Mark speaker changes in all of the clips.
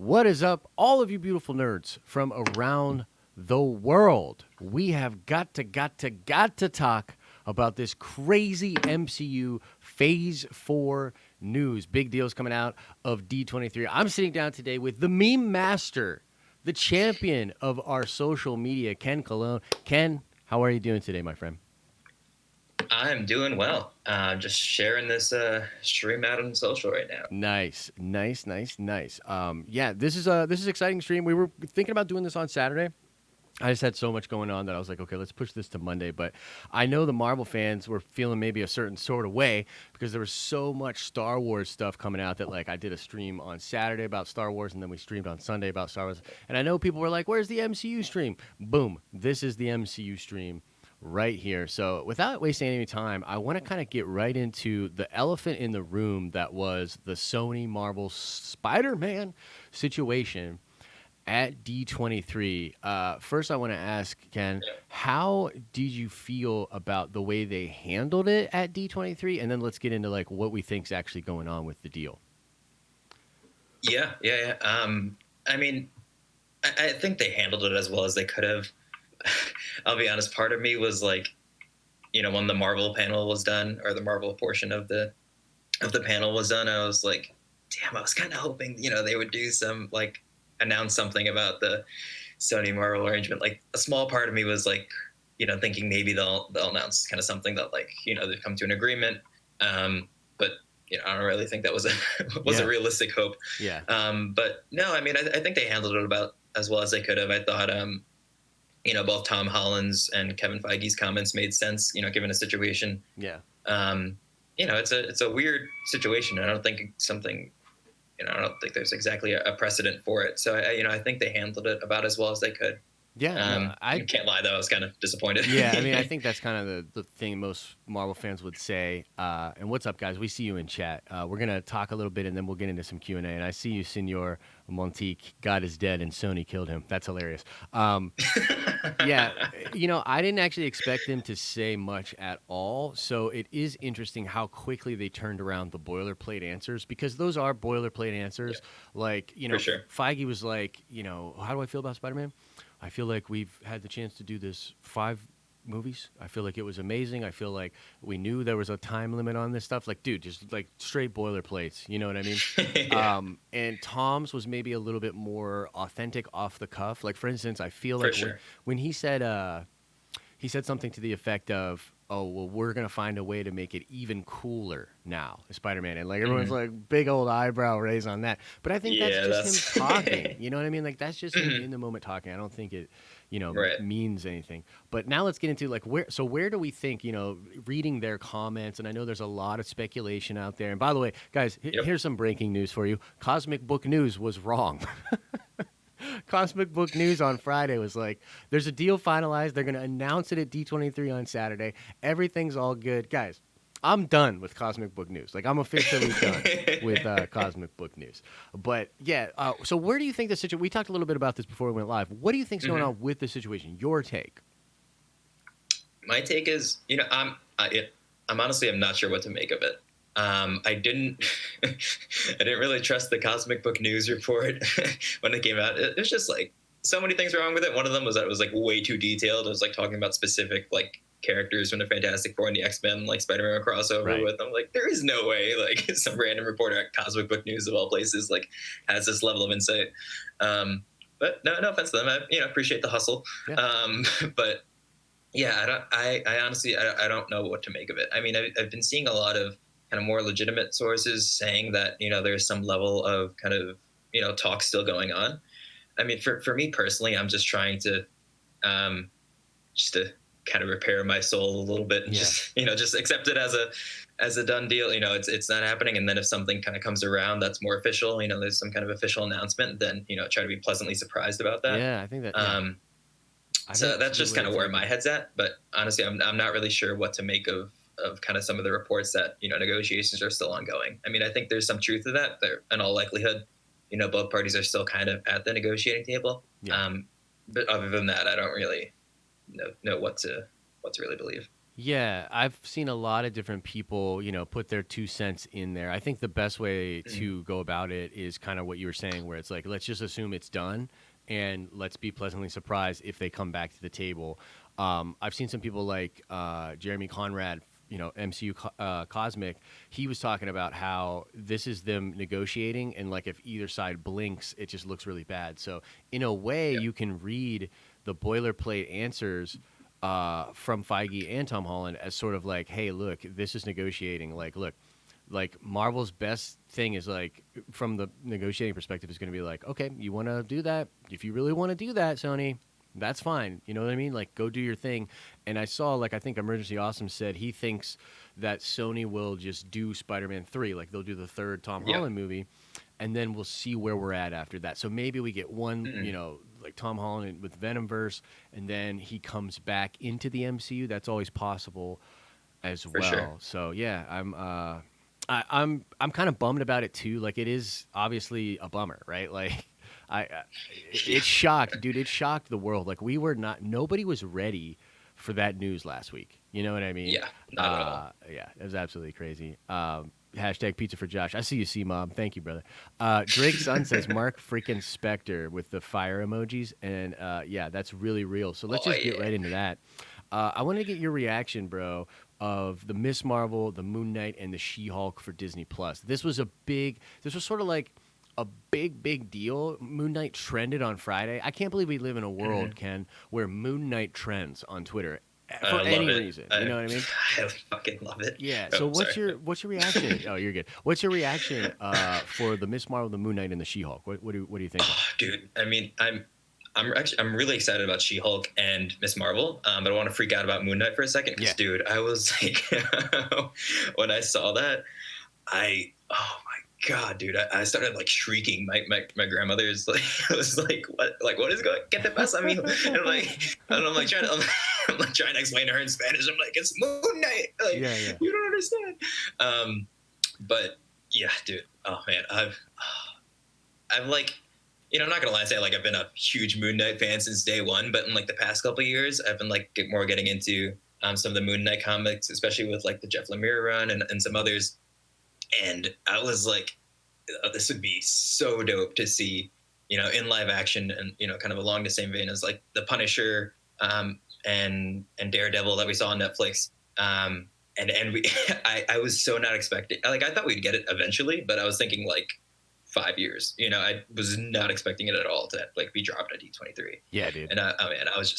Speaker 1: What is up, all of you beautiful nerds from around the world? We have got to talk about this crazy MCU Phase 4 news. Big deals coming out of D23. I'm sitting down today with the meme master, the champion of our social media, Ken Cologne. Ken, how are you doing today, my friend?
Speaker 2: I'm doing well. Just sharing this stream out on social right now.
Speaker 1: Nice. Yeah, this is exciting stream. We were thinking about doing this on Saturday. I just had so much going on that I was like, okay, let's push this to Monday. But I know the Marvel fans were feeling maybe a certain sort of way because there was so much Star Wars stuff coming out that, like, I did a stream on Saturday about Star Wars, and then we streamed on Sunday about Star Wars. And I know people were like, where's the MCU stream? Boom. This is the MCU stream right here. So without wasting any time, I want to kind of get right into the elephant in the room that was the Sony Marvel Spider-Man situation at D23. First, I want to ask, Ken, how did you feel about the way they handled it at D23? And then let's get into like what we think's actually going on with the deal.
Speaker 2: Yeah. I mean, I think they handled it as well as they could have. I'll be honest. Part of me was like, when the Marvel panel was done, or the Marvel portion of the panel was done, I was like, damn, I was kind of hoping, they would do some like announce something about the Sony Marvel arrangement. Like a small part of me was like, thinking maybe they'll announce kind of something that like, they've come to an agreement. But I don't really think that was a realistic hope.
Speaker 1: Yeah.
Speaker 2: But no, I mean, I think they handled it about as well as they could have. I thought, both Tom Holland's and Kevin Feige's comments made sense, given the situation.
Speaker 1: Yeah.
Speaker 2: It's a weird situation. I don't think something, I don't think there's exactly a precedent for it. So I think they handled it about as well as they could.
Speaker 1: Yeah,
Speaker 2: I can't lie though. I was kind of disappointed.
Speaker 1: Yeah, I mean, I think that's kind of the thing most Marvel fans would say. And what's up, guys? We see you in chat. We're gonna talk a little bit, and then we'll get into some Q&A. And I see you, Senor Montique. God is dead, and Sony killed him. That's hilarious. Yeah, I didn't actually expect them to say much at all. So it is interesting how quickly they turned around the boilerplate answers, because those are boilerplate answers. Yeah. Like,
Speaker 2: For sure.
Speaker 1: Feige was like, how do I feel about Spider-Man? I feel like we've had the chance to do this 5 movies. I feel like it was amazing. I feel like we knew there was a time limit on this stuff. Like, dude, just like straight boilerplates. You know what I mean?
Speaker 2: Yeah.
Speaker 1: And Tom's was maybe a little bit more authentic, off the cuff. Like, for instance, I feel
Speaker 2: For
Speaker 1: like
Speaker 2: sure.
Speaker 1: when he said something to the effect of, oh, well, we're going to find a way to make it even cooler now, Spider-Man. And like everyone's like, big old eyebrow raise on that. But I think that's just him talking. You know what I mean? Like, that's just him in the moment talking. I don't think it,
Speaker 2: Right.
Speaker 1: means anything. But now let's get into like where do we think, reading their comments, and I know there's a lot of speculation out there. And by the way, guys, here's some breaking news for you. Cosmic Book News was wrong. Cosmic Book News on Friday was like, there's a deal finalized. They're going to announce it at D23 on Saturday. Everything's all good. Guys, I'm done with Cosmic Book News. Like, I'm officially done with Cosmic Book News. But, yeah, so where do you think the situation... We talked a little bit about this before we went live. What do you think's going on with the situation? Your take.
Speaker 2: My take is, I'm honestly, I'm not sure what to make of it. I didn't really trust the Cosmic Book News report when it came out. It was just like so many things wrong with it. One of them was that it was like way too detailed. It was like talking about specific like characters from the Fantastic Four and the X-Men, like Spider-Man crossover with them. Like, there is no way like some random reporter at Cosmic Book News of all places like has this level of insight. But no offense to them. I appreciate the hustle. Yeah. But yeah, I honestly don't know what to make of it. I mean, I've been seeing a lot of kind of more legitimate sources saying that, there's some level of kind of, talk still going on. I mean, for me personally, I'm just trying to, just to kind of repair my soul a little bit and just accept it as a done deal. It's not happening. And then if something kind of comes around that's more official, there's some kind of official announcement, then, try to be pleasantly surprised about that.
Speaker 1: Yeah, I think that.
Speaker 2: So that's just kind of where my head's at. But honestly, I'm not really sure what to make of kind of some of the reports that, negotiations are still ongoing. I mean, I think there's some truth to that. There, in all likelihood, both parties are still kind of at the negotiating table. Yeah. But other than that, I don't really know what to really believe.
Speaker 1: Yeah, I've seen a lot of different people, put their 2 cents in there. I think the best way
Speaker 2: Mm,
Speaker 1: to go about it is kind of what you were saying, where it's like, let's just assume it's done and let's be pleasantly surprised if they come back to the table. I've seen some people like Jeremy Conrad, MCU Cosmic. He was talking about how this is them negotiating, and like if either side blinks, it just looks really bad. So, in a way,
Speaker 2: yeah,
Speaker 1: you can read the boilerplate answers from Feige and Tom Holland as sort of like, hey, look, this is negotiating. Like, look, like Marvel's best thing is like, from the negotiating perspective, is going to be like, okay, you want to do that? If you really want to do that, Sony, that's fine. You know what I mean? Like, go do your thing. And I saw, like, I think Emergency Awesome said he thinks that Sony will just do Spider-Man 3. Like, they'll do the third Tom
Speaker 2: yeah,
Speaker 1: Holland movie, and then we'll see where we're at after that. So maybe we get one,
Speaker 2: mm,
Speaker 1: like Tom Holland with Venomverse, and then he comes back into the MCU. That's always possible as
Speaker 2: for sure.
Speaker 1: well. So yeah, I'm kind of bummed about it too. Like, it is obviously a bummer, right? Like,
Speaker 2: Yeah,
Speaker 1: it shocked, dude. It shocked the world. Like, nobody was ready for that news last week. You know what I mean?
Speaker 2: yeah, not at all.
Speaker 1: Yeah, it was absolutely crazy. Hashtag pizza for Josh. I see you, C Mob. Thank you, brother. Drake Sun says Mark freaking Spector with the fire emojis, and yeah, that's really real. So let's
Speaker 2: Oh
Speaker 1: just get
Speaker 2: yeah.
Speaker 1: right into that. I want to get your reaction, bro, of the Miss Marvel, the Moon Knight, and the She-Hulk for Disney Plus. This was sort of like a big deal. Moon Knight trended on Friday. I can't believe we live in a world,
Speaker 2: Mhm.
Speaker 1: Ken, where Moon Knight trends on Twitter for
Speaker 2: I love
Speaker 1: any
Speaker 2: it.
Speaker 1: reason. You know what I mean?
Speaker 2: I fucking love it.
Speaker 1: Yeah.
Speaker 2: Oh,
Speaker 1: So
Speaker 2: sorry.
Speaker 1: what's your reaction? Oh, you're good. What's your reaction for the Miss Marvel, the Moon Knight, and the She-Hulk? What are you thinking?
Speaker 2: Oh, dude. I mean, I'm really excited about She-Hulk and Miss Marvel, but I want to freak out about Moon Knight for a second because,
Speaker 1: Yeah.
Speaker 2: dude, I was like, when I saw that, oh my god, dude, I started like shrieking. My grandmother's like, was what is going? Get the best on me! And I'm like trying to, I'm like trying to explain to her in Spanish. I'm like, it's Moon Knight. Like,
Speaker 1: Yeah. Yeah.
Speaker 2: you don't understand. But yeah, dude. Oh man, I've like, I'm not gonna lie, say like I've been a huge Moon Knight fan since day one, but in like the past couple of years, I've been like getting into some of the Moon Knight comics, especially with like the Jeff Lemire run and some others. And I was like, oh, this would be so dope to see, in live action, and kind of along the same vein as like the Punisher, and Daredevil that we saw on Netflix. And we, I was so not expecting. Like, I thought we'd get it eventually, but I was thinking like 5 years. I was not expecting it at all to like be dropped at D23.
Speaker 1: Yeah, dude.
Speaker 2: And oh man, I was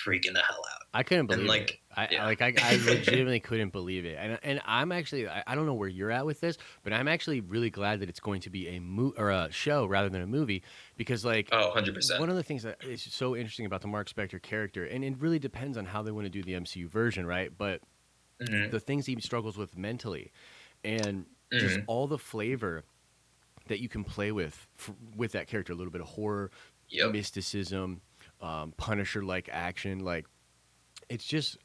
Speaker 2: freaking the hell out.
Speaker 1: I couldn't
Speaker 2: And
Speaker 1: believe it.
Speaker 2: like, yeah,
Speaker 1: I legitimately couldn't believe it. And I'm actually, I don't know where you're at with this, but I'm actually really glad that it's going to be or a show rather than a movie, because like,
Speaker 2: oh, 100%.
Speaker 1: one of the things that is so interesting about the Mark Spector character, and it really depends on how they want to do the MCU version, right? But
Speaker 2: Mm-hmm.
Speaker 1: the things he struggles with mentally, and just
Speaker 2: Mm-hmm.
Speaker 1: all the flavor that you can play with that character, a little bit of horror,
Speaker 2: Yep.
Speaker 1: mysticism, Punisher like action, like, it's just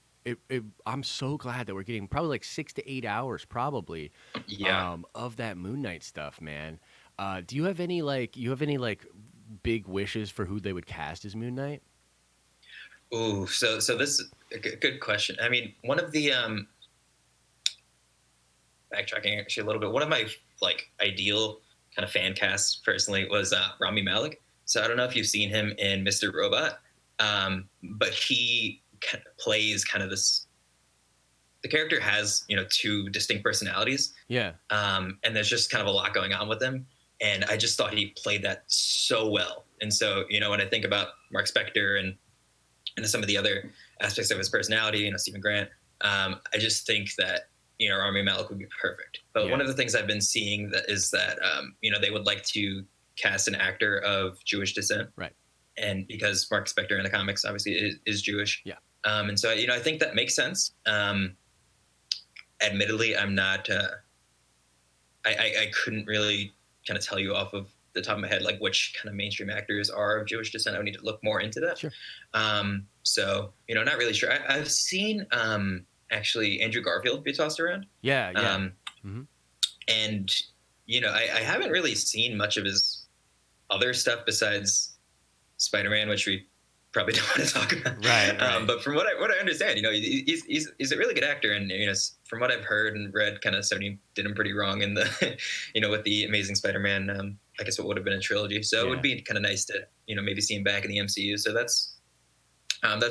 Speaker 1: I'm so glad that we're getting probably like 6 to 8 hours probably
Speaker 2: Yeah.
Speaker 1: of that Moon Knight stuff, man. Do you have any like big wishes for who they would cast as Moon Knight?
Speaker 2: Ooh, so this is a good question. I mean, one of the backtracking actually a little bit, one of my like ideal kind of fan casts personally was Rami Malek. So I don't know if you've seen him in Mr. Robot, but he kind of plays kind of this. The character has two distinct personalities,
Speaker 1: Yeah.
Speaker 2: and there's just kind of a lot going on with him. And I just thought he played that so well. And so when I think about Mark Spector and some of the other aspects of his personality, Stephen Grant, I just think that Rami Malek would be perfect. But one
Speaker 1: Yeah.
Speaker 2: of the things I've been seeing that is that they would like to cast an actor of Jewish descent,
Speaker 1: Right.
Speaker 2: and because Mark Spector in the comics obviously is Jewish,
Speaker 1: Yeah.
Speaker 2: and so I think that makes sense. Admittedly, I'm not. I couldn't really kind of tell you off of the top of my head like which kind of mainstream actors are of Jewish descent. I would need to look more into that.
Speaker 1: Sure.
Speaker 2: So not really sure. I've seen actually Andrew Garfield be tossed around.
Speaker 1: Yeah. Yeah.
Speaker 2: Um,
Speaker 1: Hmm.
Speaker 2: and I haven't really seen much of his other stuff besides Spider-Man, which we probably don't want to talk about.
Speaker 1: Right.
Speaker 2: But from what I understand, he's a really good actor, and from what I've heard and read, kind of Sony did him pretty wrong in the with the Amazing Spider-Man. I guess what would have been a trilogy, so it would be kind of nice to maybe see him back in the MCU. So that's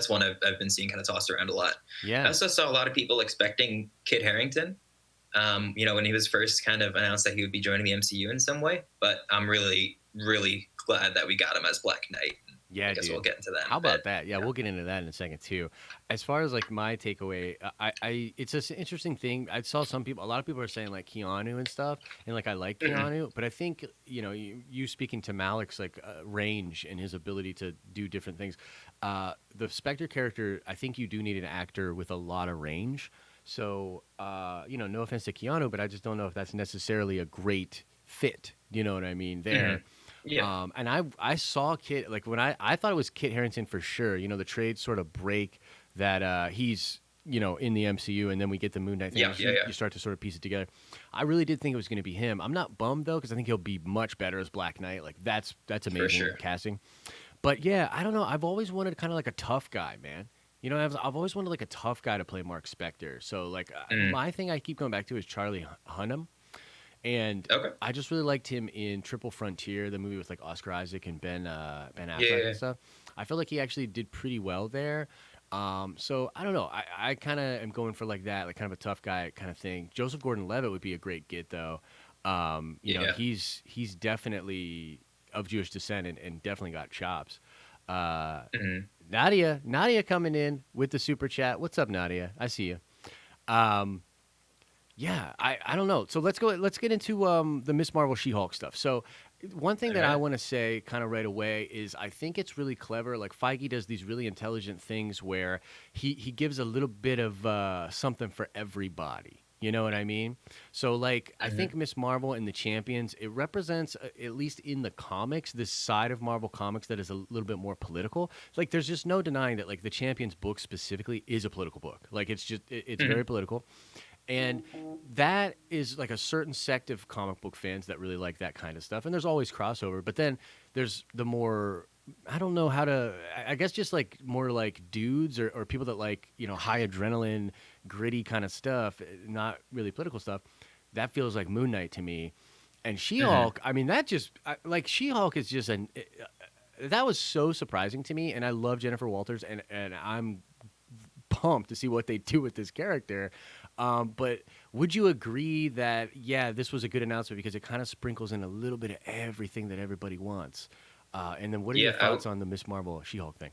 Speaker 2: one I've been seeing kind of tossed around a lot. I
Speaker 1: Yeah.
Speaker 2: also saw a lot of people expecting Kit Harington. When he was first kind of announced that he would be joining the MCU in some way, but I'm really, really glad that we got him as Black Knight.
Speaker 1: Yeah,
Speaker 2: I guess
Speaker 1: dude.
Speaker 2: we'll get into that in
Speaker 1: How
Speaker 2: a bit.
Speaker 1: about that? Yeah, we'll get into that in a second too. As far as like my takeaway, it's just an interesting thing. I saw a lot of people are saying like Keanu and stuff, and like I like
Speaker 2: Mhm.
Speaker 1: Keanu, but I think you speaking to Malik's like range and his ability to do different things. The Spectre character, I think you do need an actor with a lot of range. So, no offense to Keanu, but I just don't know if that's necessarily a great fit. You know what I mean? There.
Speaker 2: Mhm. Yeah.
Speaker 1: And I saw Kit like when I thought it was Kit Harington for sure. The trades sort of break that he's in the MCU, and then we get the Moon Knight thing.
Speaker 2: Yeah. Yeah. Yeah.
Speaker 1: You start to sort of piece it together. I really did think it was going to be him. I'm not bummed though because I think he'll be much better as Black Knight. Like that's
Speaker 2: For
Speaker 1: amazing
Speaker 2: sure.
Speaker 1: casting. But yeah, I don't know. I've always wanted kind of like a tough guy, man. I've always wanted like a tough guy to play Mark Spector. So like
Speaker 2: Mm.
Speaker 1: my thing I keep going back to is Charlie Hunnam. And
Speaker 2: Okay.
Speaker 1: I just really liked him in Triple Frontier, the movie with like Oscar Isaac and Ben
Speaker 2: Yeah.
Speaker 1: Affleck
Speaker 2: Yeah.
Speaker 1: and stuff. I feel like he actually did pretty well there. So I don't know. I kind of am going for like that, like kind of a tough guy kind of thing. Joseph Gordon-Levitt would be a great get though.
Speaker 2: Yeah.
Speaker 1: He's definitely of Jewish descent and definitely got chops. Uh,
Speaker 2: Mhm.
Speaker 1: Nadia coming in with the super chat. What's up, Nadia? I see you. Um, yeah, I don't know. So let's get into the Miss Marvel She-Hulk stuff. So one thing
Speaker 2: All
Speaker 1: that I
Speaker 2: right.
Speaker 1: want to say kind of right away is I think it's really clever. Like Feige does these really intelligent things where he gives a little bit of something for everybody. You know what I mean? So like I
Speaker 2: Mhm.
Speaker 1: think Miss Marvel and the Champions, it represents at least in the comics this side of Marvel Comics that is a little bit more political. Like there's just no denying that like the Champions book specifically is a political book. Like it's
Speaker 2: Mhm.
Speaker 1: very political. And that is like a certain sect of comic book fans that really like that kind of stuff. And there's always crossover. But then there's the more, I don't know how to, I guess just like more like dudes or people that like, high adrenaline, gritty kind of stuff, not really political stuff. That feels like Moon Knight to me. And She
Speaker 2: Mhm.
Speaker 1: Hulk, I mean, like She Hulk is just that was so surprising to me. And I love Jennifer Walters and I'm pumped to see what they do with this character. But would you agree that, yeah, this was a good announcement because it kind of sprinkles in a little bit of everything that everybody wants? And then what are your
Speaker 2: Yeah.
Speaker 1: thoughts on the Miss Marvel She-Hulk thing?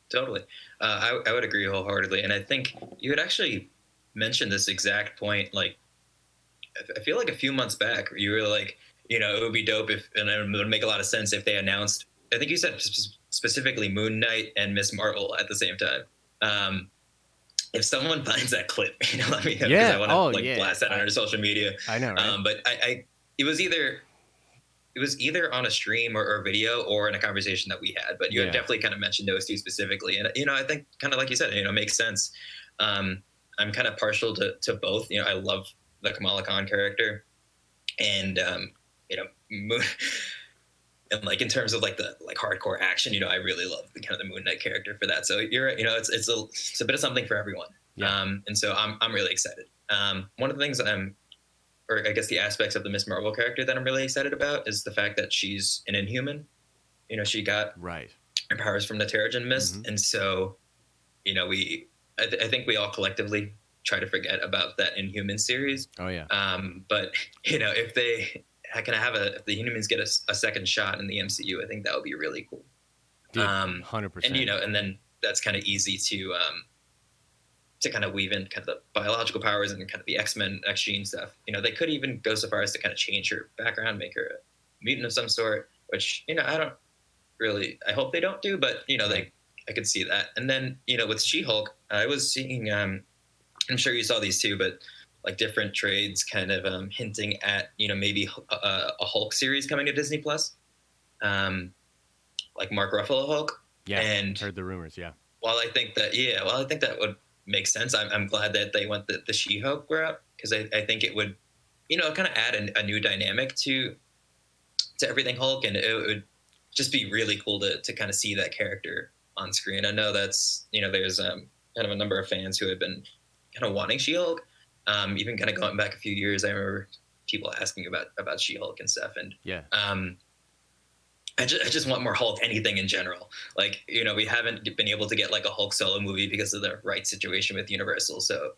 Speaker 2: Totally. I would agree wholeheartedly, and I think you had actually mentioned this exact point. Like, I feel like a few months back, you were like, it would be dope if, and it would make a lot of sense if they announced. I think you said specifically Moon Knight and Miss Marvel at the same time. Um, if someone finds that clip, let me know because I
Speaker 1: Yeah.
Speaker 2: want to
Speaker 1: Oh,
Speaker 2: like
Speaker 1: yeah.
Speaker 2: blast that on our social media.
Speaker 1: I know, right?
Speaker 2: But it was either on a stream or video or in a conversation that we had. But you had
Speaker 1: Yeah.
Speaker 2: definitely kind of mentioned those two specifically, and I think kind of like you said, makes sense. I'm kind of partial to both. I love the Kamala Khan character, and Moon, and like in terms of like the like hardcore action, I really love the kind of the Moon Knight character for that. So you're right, it's a bit of something for everyone.
Speaker 1: Yeah.
Speaker 2: And so I'm really excited. One of the things or I guess the aspects of the Miss Marvel character that I'm really excited about is the fact that she's an Inhuman. She got
Speaker 1: Right.
Speaker 2: her powers from the Terrigen Mist,
Speaker 1: Mhm.
Speaker 2: and so I think we all collectively try to forget about that Inhuman series.
Speaker 1: Oh, yeah.
Speaker 2: But if they if the Inhumans get a second shot in the MCU, I think that would be really cool.
Speaker 1: Dude,
Speaker 2: And
Speaker 1: 100%.
Speaker 2: and then that's kind of easy to kind of weave in kind of the biological powers and kind of the X-Men, X-Gene stuff. They could even go so far as to kind of change her background, make her a mutant of some sort, which, I don't really, I hope they don't do, but, I could see that. And then, with She-Hulk, I was seeing, I'm sure you saw these too, but like different trades kind of hinting at, maybe a Hulk series coming to Disney Plus, like Mark Ruffalo Hulk.
Speaker 1: Yeah.
Speaker 2: And
Speaker 1: Heard the rumors. Yeah.
Speaker 2: while I think that would make sense. I'm glad that they went the She-Hulk route because I think it would, kind of add a new dynamic to everything Hulk, and it would just be really cool to kind of see that character on screen. I know that's, there's kind of a number of fans who have been kind of wanting She-Hulk. Even kind of going back a few years, I remember people asking about She-Hulk and stuff. And
Speaker 1: Yeah.
Speaker 2: I just want more Hulk anything in general. Like, we haven't been able to get like a Hulk solo movie because of the rights situation with Universal. So,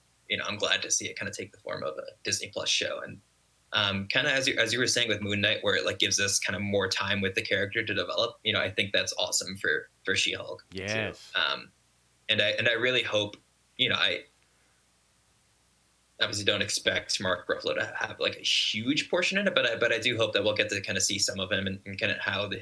Speaker 2: I'm glad to see it kind of take the form of a Disney Plus show. And kind of as you were saying with Moon Knight, where it like gives us kind of more time with the character to develop, I think that's awesome for She-Hulk.
Speaker 1: Yes.
Speaker 2: Too. And I really hope, I obviously don't expect Mark Ruffalo to have like a huge portion in it, but I do hope that we'll get to kind of see some of him and kind of how the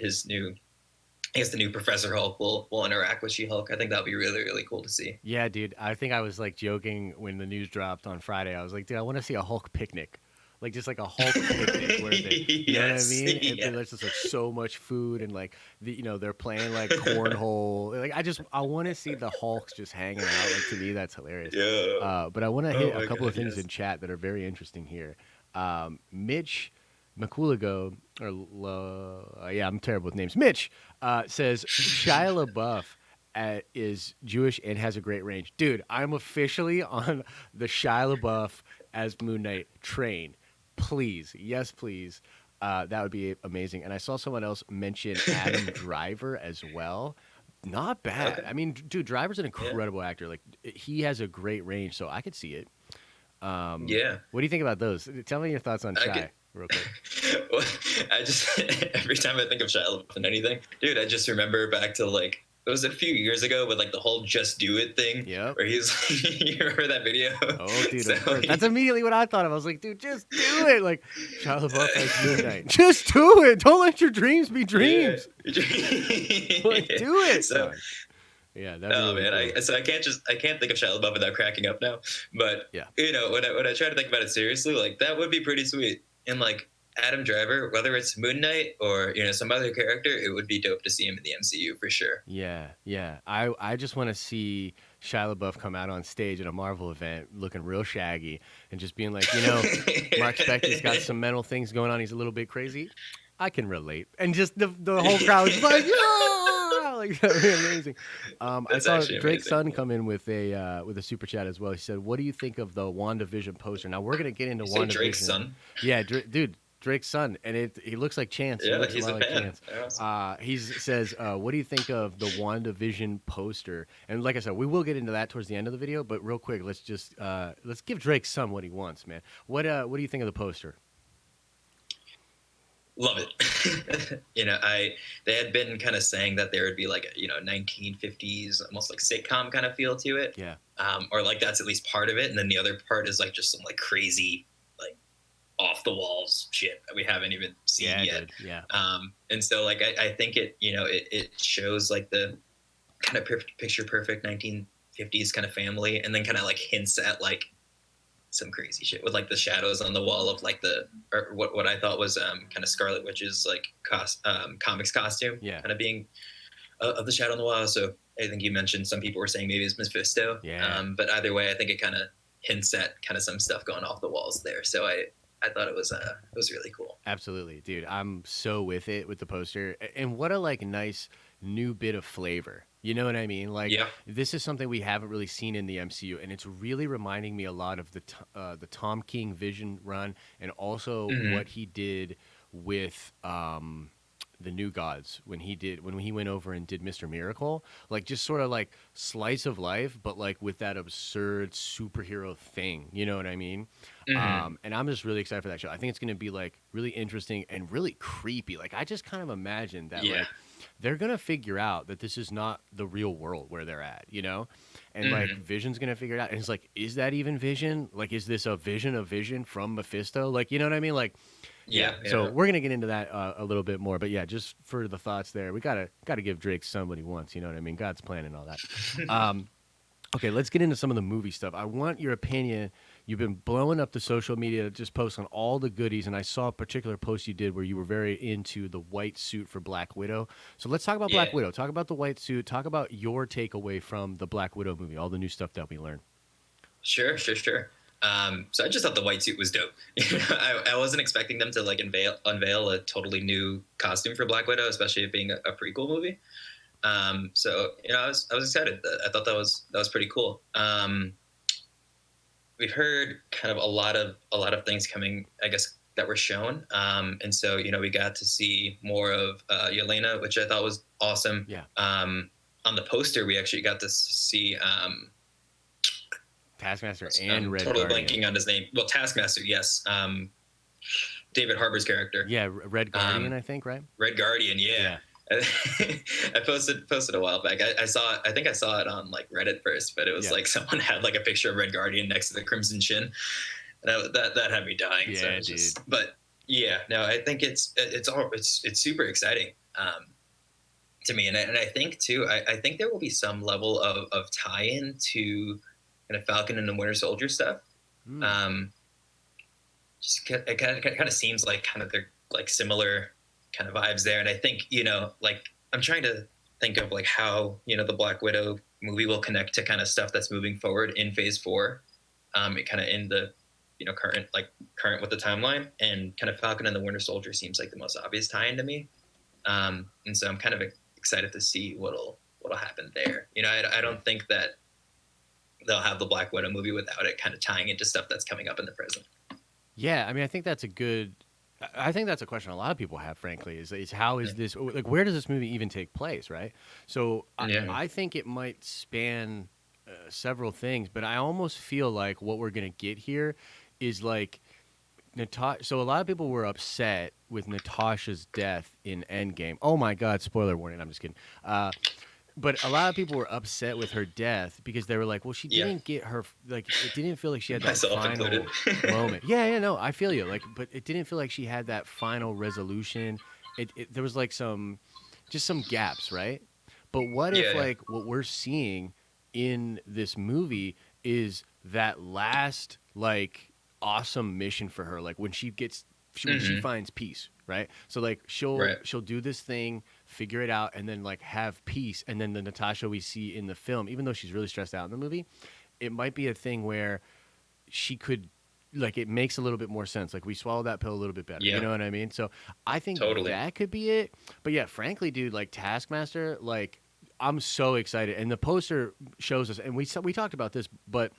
Speaker 2: new Professor Hulk will interact with She-Hulk. I think that'll be really, really cool to see.
Speaker 1: Yeah, dude. I think I was like joking when the news dropped on Friday. I was like, dude, I want to see a Hulk picnic. Like just like a Hulk picnic where they, you know what I mean? And there's just like so much food and like they're playing like cornhole. Like I want to see the Hulks just hanging out. Like to me, that's hilarious.
Speaker 2: Yeah.
Speaker 1: But I want to hit a couple of things in chat that are very interesting here. Mitch McCooligo, yeah, I'm terrible with names. Mitch says Shia LaBeouf is Jewish and has a great range. Dude, I'm officially on the Shia LaBeouf as Moon Knight train. Please. Yes, please. That would be amazing. And I saw someone else mention Adam Driver as well. Not bad. Okay. I mean, dude, Driver's an incredible actor. Like, he has a great range, so I could see it.
Speaker 2: Yeah.
Speaker 1: What do you think about those? Tell me your thoughts on Shia, real quick.
Speaker 2: Well, I just, every time I think of Shia LaBeouf and anything, dude, I just remember back to like, it was a few years ago with like the whole "Just Do It" thing.
Speaker 1: Yeah.
Speaker 2: Where he's, you remember that video?
Speaker 1: Oh, dude, that's immediately what I thought of. I was like, dude, just do it. Like Shia LaBeouf as Moon Knight. Just do it. Don't let your dreams be dreams. Yeah. Like, do it.
Speaker 2: So,
Speaker 1: yeah.
Speaker 2: Oh really man, cool. I can't think of Shia LaBeouf without cracking up now. But
Speaker 1: yeah,
Speaker 2: when I try to think about it seriously, like that would be pretty sweet. And like Adam Driver, whether it's Moon Knight or some other character, it would be dope to see him in the MCU for sure.
Speaker 1: Yeah. I just want to see Shia LaBeouf come out on stage at a Marvel event looking real shaggy and just being like, Mark Spector's got some mental things going on. He's a little bit crazy. I can relate, and just the whole crowd was like, yeah, like that'd be amazing. I saw Drake's son come in with a super chat as well. He said, "What do you think of the WandaVision poster?" Now we're gonna get into WandaVision.
Speaker 2: Drake's son?
Speaker 1: Yeah, dude. Drake's son, and he looks like Chance.
Speaker 2: Yeah,
Speaker 1: he
Speaker 2: he's a fan.
Speaker 1: Chance. He says, "What do you think of the WandaVision poster?" And like I said, we will get into that towards the end of the video. But real quick, let's give Drake's son what he wants, man. What do you think of the poster?
Speaker 2: Love it. They had been kind of saying that there would be like a 1950s almost like sitcom kind of feel to it.
Speaker 1: Yeah.
Speaker 2: Or like that's at least part of it, and then the other part is like just some like crazy like off the walls shit that we haven't even seen yet.
Speaker 1: Dude. Yeah.
Speaker 2: And so like I think it shows like the kind of picture perfect 1950s kind of family, and then kind of like hints at like some crazy shit with like the shadows on the wall of like what I thought was kind of Scarlet Witch's like comics costume, kind of being of the shadow on the wall. So I think you mentioned some people were saying maybe it's Mephisto, but either way, I think it kind of hints at kind of some stuff going off the walls there. So I thought it was really cool.
Speaker 1: Absolutely, dude. I'm so with it with the poster, and what a like nice new bit of flavor. You know what I mean? Like, this is something we haven't really seen in the MCU, and it's really reminding me a lot of the Tom King Vision run, and also what he did with the New Gods when he went over and did Mr. Miracle. Like, just sort of like slice of life, but like with that absurd superhero thing. You know what I mean? And I'm just really excited for that show. I think it's going to be like really interesting and really creepy. Like, I just kind of imagine that like they're going to figure out that this is not the real world where they're at, and like Vision's going to figure it out. And it's like, is that even Vision? Like, is this a vision from Mephisto? Like, you know what I mean? Like, yeah. So we're going to get into that a little bit more, but yeah, just for the thoughts there, we gotta give Drake son what he wants. You know what I mean? God's plan and all that. Okay, let's get into some of the movie stuff. I want your opinion. You've been blowing up the social media, just posting all the goodies, and I saw a particular post you did where you were very into the white suit for Black Widow. So let's talk about Black Widow. Talk about the white suit. Talk about your takeaway from the Black Widow movie, all the new stuff that we learned.
Speaker 2: Sure. So I just thought the white suit was dope. I wasn't expecting them to like unveil a totally new costume for Black Widow, especially it being a prequel movie. So I was excited. I thought that was pretty cool. We've heard kind of a lot of things coming, I guess, that were shown, and so we got to see more of Yelena, which I thought was awesome.
Speaker 1: Yeah.
Speaker 2: On the poster, we actually got to see
Speaker 1: Taskmaster and
Speaker 2: I'm
Speaker 1: Red
Speaker 2: totally
Speaker 1: Guardian.
Speaker 2: blanking on his name. Well, Taskmaster, yes. David Harbour's character.
Speaker 1: Yeah, Red Guardian,
Speaker 2: Um,
Speaker 1: I think, right?
Speaker 2: Red Guardian, yeah.
Speaker 1: Yeah.
Speaker 2: I posted a while back. I saw it. I think I saw it on like Reddit first, but it was
Speaker 1: Yeah.
Speaker 2: like someone had like a picture of Red Guardian next to the Crimson Chin, and that had me dying. So
Speaker 1: Yeah,
Speaker 2: it's
Speaker 1: dude.
Speaker 2: but yeah, no, I think it's super exciting to me, and I think too. I think there will be some level of tie-in to kind of Falcon and the Winter Soldier stuff.
Speaker 1: Hmm.
Speaker 2: Just it kind of seems like kind of they're like similar kind of vibes there, and I think like I'm trying to think of like how the Black Widow movie will connect to kind of stuff that's moving forward in Phase 4, it kind of in the current with the timeline, and kind of Falcon and the Winter Soldier seems like the most obvious tie-in to me, and so I'm kind of excited to see what'll happen there. I don't think that they'll have the Black Widow movie without it kind of tying into stuff that's coming up in the present.
Speaker 1: Yeah, I mean, I think that's a question a lot of people have, frankly, is how is this, like, where does this movie even take place, right? So
Speaker 2: Yeah.
Speaker 1: I think it might span several things, but I almost feel like what we're going to get here is like Natasha. So a lot of people were upset with Natasha's death in Endgame. Oh my God, spoiler warning, I'm just kidding. But a lot of people were upset with her death because they were like, well, she
Speaker 2: Yeah.
Speaker 1: didn't get her, like, it didn't feel like she had that
Speaker 2: Myself
Speaker 1: final
Speaker 2: included.
Speaker 1: moment. Yeah, no, I feel you. Like, but it didn't feel like she had that final resolution. There was like just some gaps, right? But what if
Speaker 2: Yeah.
Speaker 1: like what we're seeing in this movie is that last like awesome mission for her, like when when she
Speaker 2: Mhm.
Speaker 1: finds peace, right? So like
Speaker 2: Right.
Speaker 1: she'll do this thing, figure it out, and then like have peace, and then the Natasha we see in the film, even though she's really stressed out in the movie, it might be a thing where she could, like, it makes a little bit more sense. Like we swallow that pill a little bit better. You
Speaker 2: Yeah.
Speaker 1: know what I mean? So I think
Speaker 2: Totally.
Speaker 1: that could be it. But yeah, frankly, dude, like Taskmaster, like I'm so excited, and the poster shows us, and we talked about this, but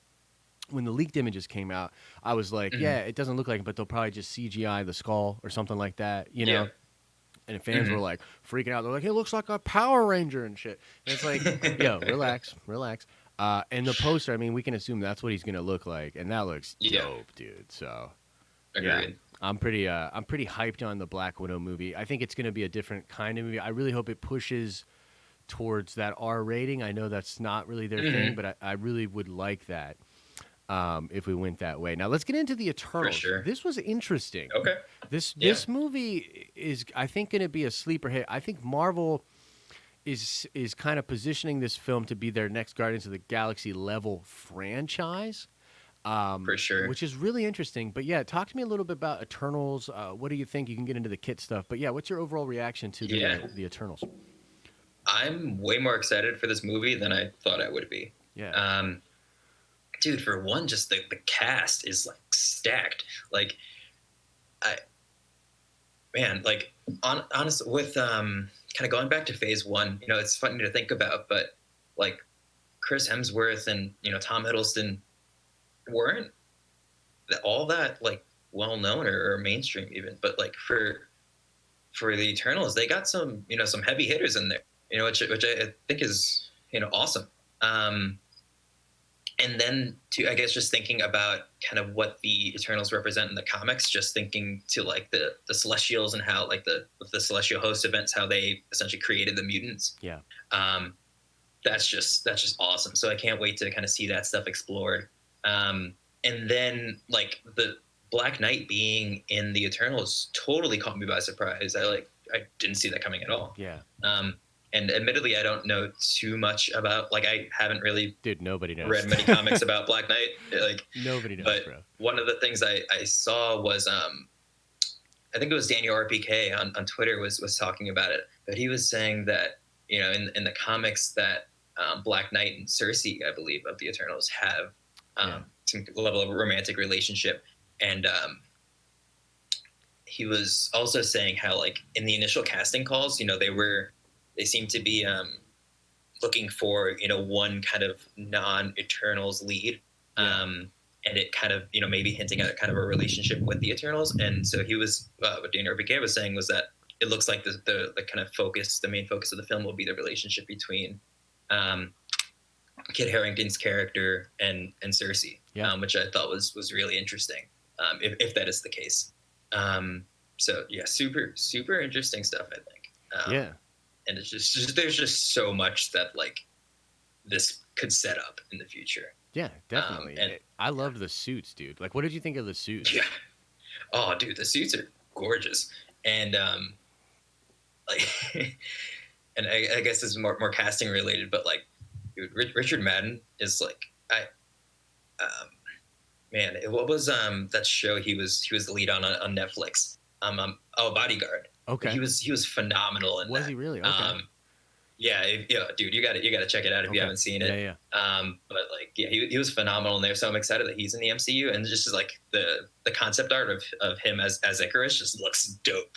Speaker 1: when the leaked images came out, I was like,
Speaker 2: Mhm.
Speaker 1: yeah, it doesn't look like it, but they'll probably just CGI the skull or something like that, you know?
Speaker 2: Yeah.
Speaker 1: And fans were
Speaker 2: Mhm.
Speaker 1: like freaking out. They're like, it looks like a Power Ranger and shit. And it's like, yo, relax. And the poster, I mean, we can assume that's what he's gonna look like, and that looks
Speaker 2: Yeah.
Speaker 1: dope, dude. So yeah,
Speaker 2: Agreed.
Speaker 1: I'm pretty hyped on the Black Widow movie. I think it's gonna be a different kind of movie. I really hope it pushes towards that R rating. I know that's not really their thing,
Speaker 2: Mhm.
Speaker 1: but I really would like that if we went that way. Now let's get into the
Speaker 2: For
Speaker 1: Eternals.
Speaker 2: sure.
Speaker 1: This was interesting.
Speaker 2: Okay.
Speaker 1: This
Speaker 2: Yeah.
Speaker 1: movie is, I think, going to be a sleeper hit. I think Marvel is kind of positioning this film to be their next Guardians of the Galaxy level franchise,
Speaker 2: For sure.
Speaker 1: which is really interesting. But yeah, talk to me a little bit about Eternals. What do you think? You can get into the kit stuff, but yeah, what's your overall reaction to
Speaker 2: Yeah.
Speaker 1: the Eternals?
Speaker 2: I'm way more excited for this movie than I thought I would be.
Speaker 1: Yeah,
Speaker 2: Dude, for one, just the cast is like stacked. Like, I man, like honest with kind of going back to Phase 1. It's funny to think about, but like Chris Hemsworth and Tom Hiddleston weren't all that like well known or mainstream even, but like for the Eternals, they got some heavy hitters in there, which I think is awesome. And then I guess just thinking about kind of what the Eternals represent in the comics, just thinking to like the Celestials and how like the Celestial Host events, how they essentially created the mutants.
Speaker 1: yeah,
Speaker 2: That's just awesome. So I can't wait to kind of see that stuff explored. And then like the Black Knight being in the Eternals totally caught me by surprise. I didn't see that coming at all.
Speaker 1: yeah.
Speaker 2: And admittedly, I don't know too much about, like, I haven't really
Speaker 1: Dude, nobody knows.
Speaker 2: read many comics about Black Knight. Like,
Speaker 1: Nobody knows,
Speaker 2: but
Speaker 1: bro.
Speaker 2: one of the things I saw was, I think it was Daniel RPK on Twitter was talking about it, but he was saying that, in the comics that Black Knight and Cersei, I believe, of the Eternals have some level of romantic relationship. And he was also saying how, like, in the initial casting calls, they seemed to be looking for, one kind of non-Eternals lead. And it kind of, maybe hinting at kind of a relationship with the Eternals. And so he was, what Daniel Piquet was saying was that it looks like the kind of focus, the main focus of the film will be the relationship between Kit Harington's character and Cersei, which I thought was really interesting, if that is the case. So yeah, super, super interesting stuff, I think. And it's just there's just so much that like this could set up in the future.
Speaker 1: Yeah, definitely. And I loved the suits, dude. Like, what did you think of the suits?
Speaker 2: Yeah. Oh, dude, the suits are gorgeous. And like, and I guess this is more casting related, but like, dude, Richard Madden is like, man, what was that show he was the lead on Netflix? Bodyguard.
Speaker 1: Okay.
Speaker 2: He was phenomenal in that.
Speaker 1: Was he really? Okay.
Speaker 2: Yeah, dude, you got to check it out if you haven't seen it.
Speaker 1: Yeah.
Speaker 2: But like, yeah, he was phenomenal in there. So I'm excited that he's in the MCU, and just like the concept art of him as Icarus just looks dope.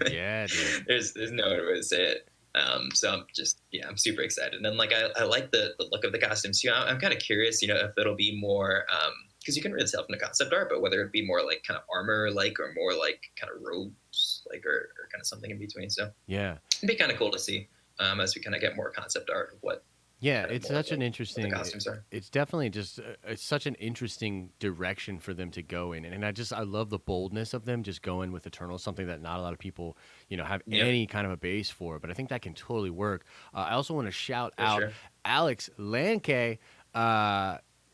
Speaker 1: Yeah, dude.
Speaker 2: There's no other way to say it. So I'm super excited. And then like I like the look of the costumes too. I'm kind of curious, if it'll be more because you can really tell from the concept art, but whether it be more like kind of armor like or more like kind of robes like or kind of something in between. So
Speaker 1: yeah,
Speaker 2: it'd be kind of cool to see. As we kind of get more concept art of what.
Speaker 1: Yeah, it's such an interesting.
Speaker 2: The costumes are.
Speaker 1: It's definitely just it's such an interesting direction for them to go in, and I love the boldness of them just going with Eternal, something that not a lot of people have any kind of a base for. But I think that can totally work. I also want to shout out Alex Lanke.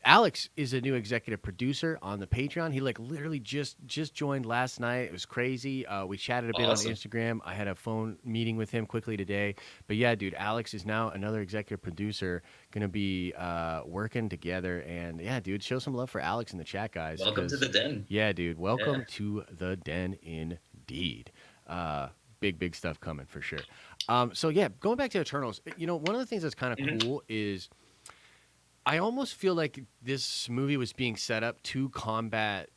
Speaker 1: Alex is a new executive producer on the Patreon. He like literally just joined last night. It was crazy. We chatted a bit on Instagram. I had a phone meeting with him quickly today. But yeah, dude, Alex is now another executive producer, gonna be working together. And yeah, dude, show some love for Alex in the chat, guys.
Speaker 2: Welcome to the den.
Speaker 1: Yeah, dude, welcome to the den indeed. Big stuff coming for sure. So yeah, going back to Eternals, one of the things that's kind of cool is I almost feel like this movie was being set up to combat,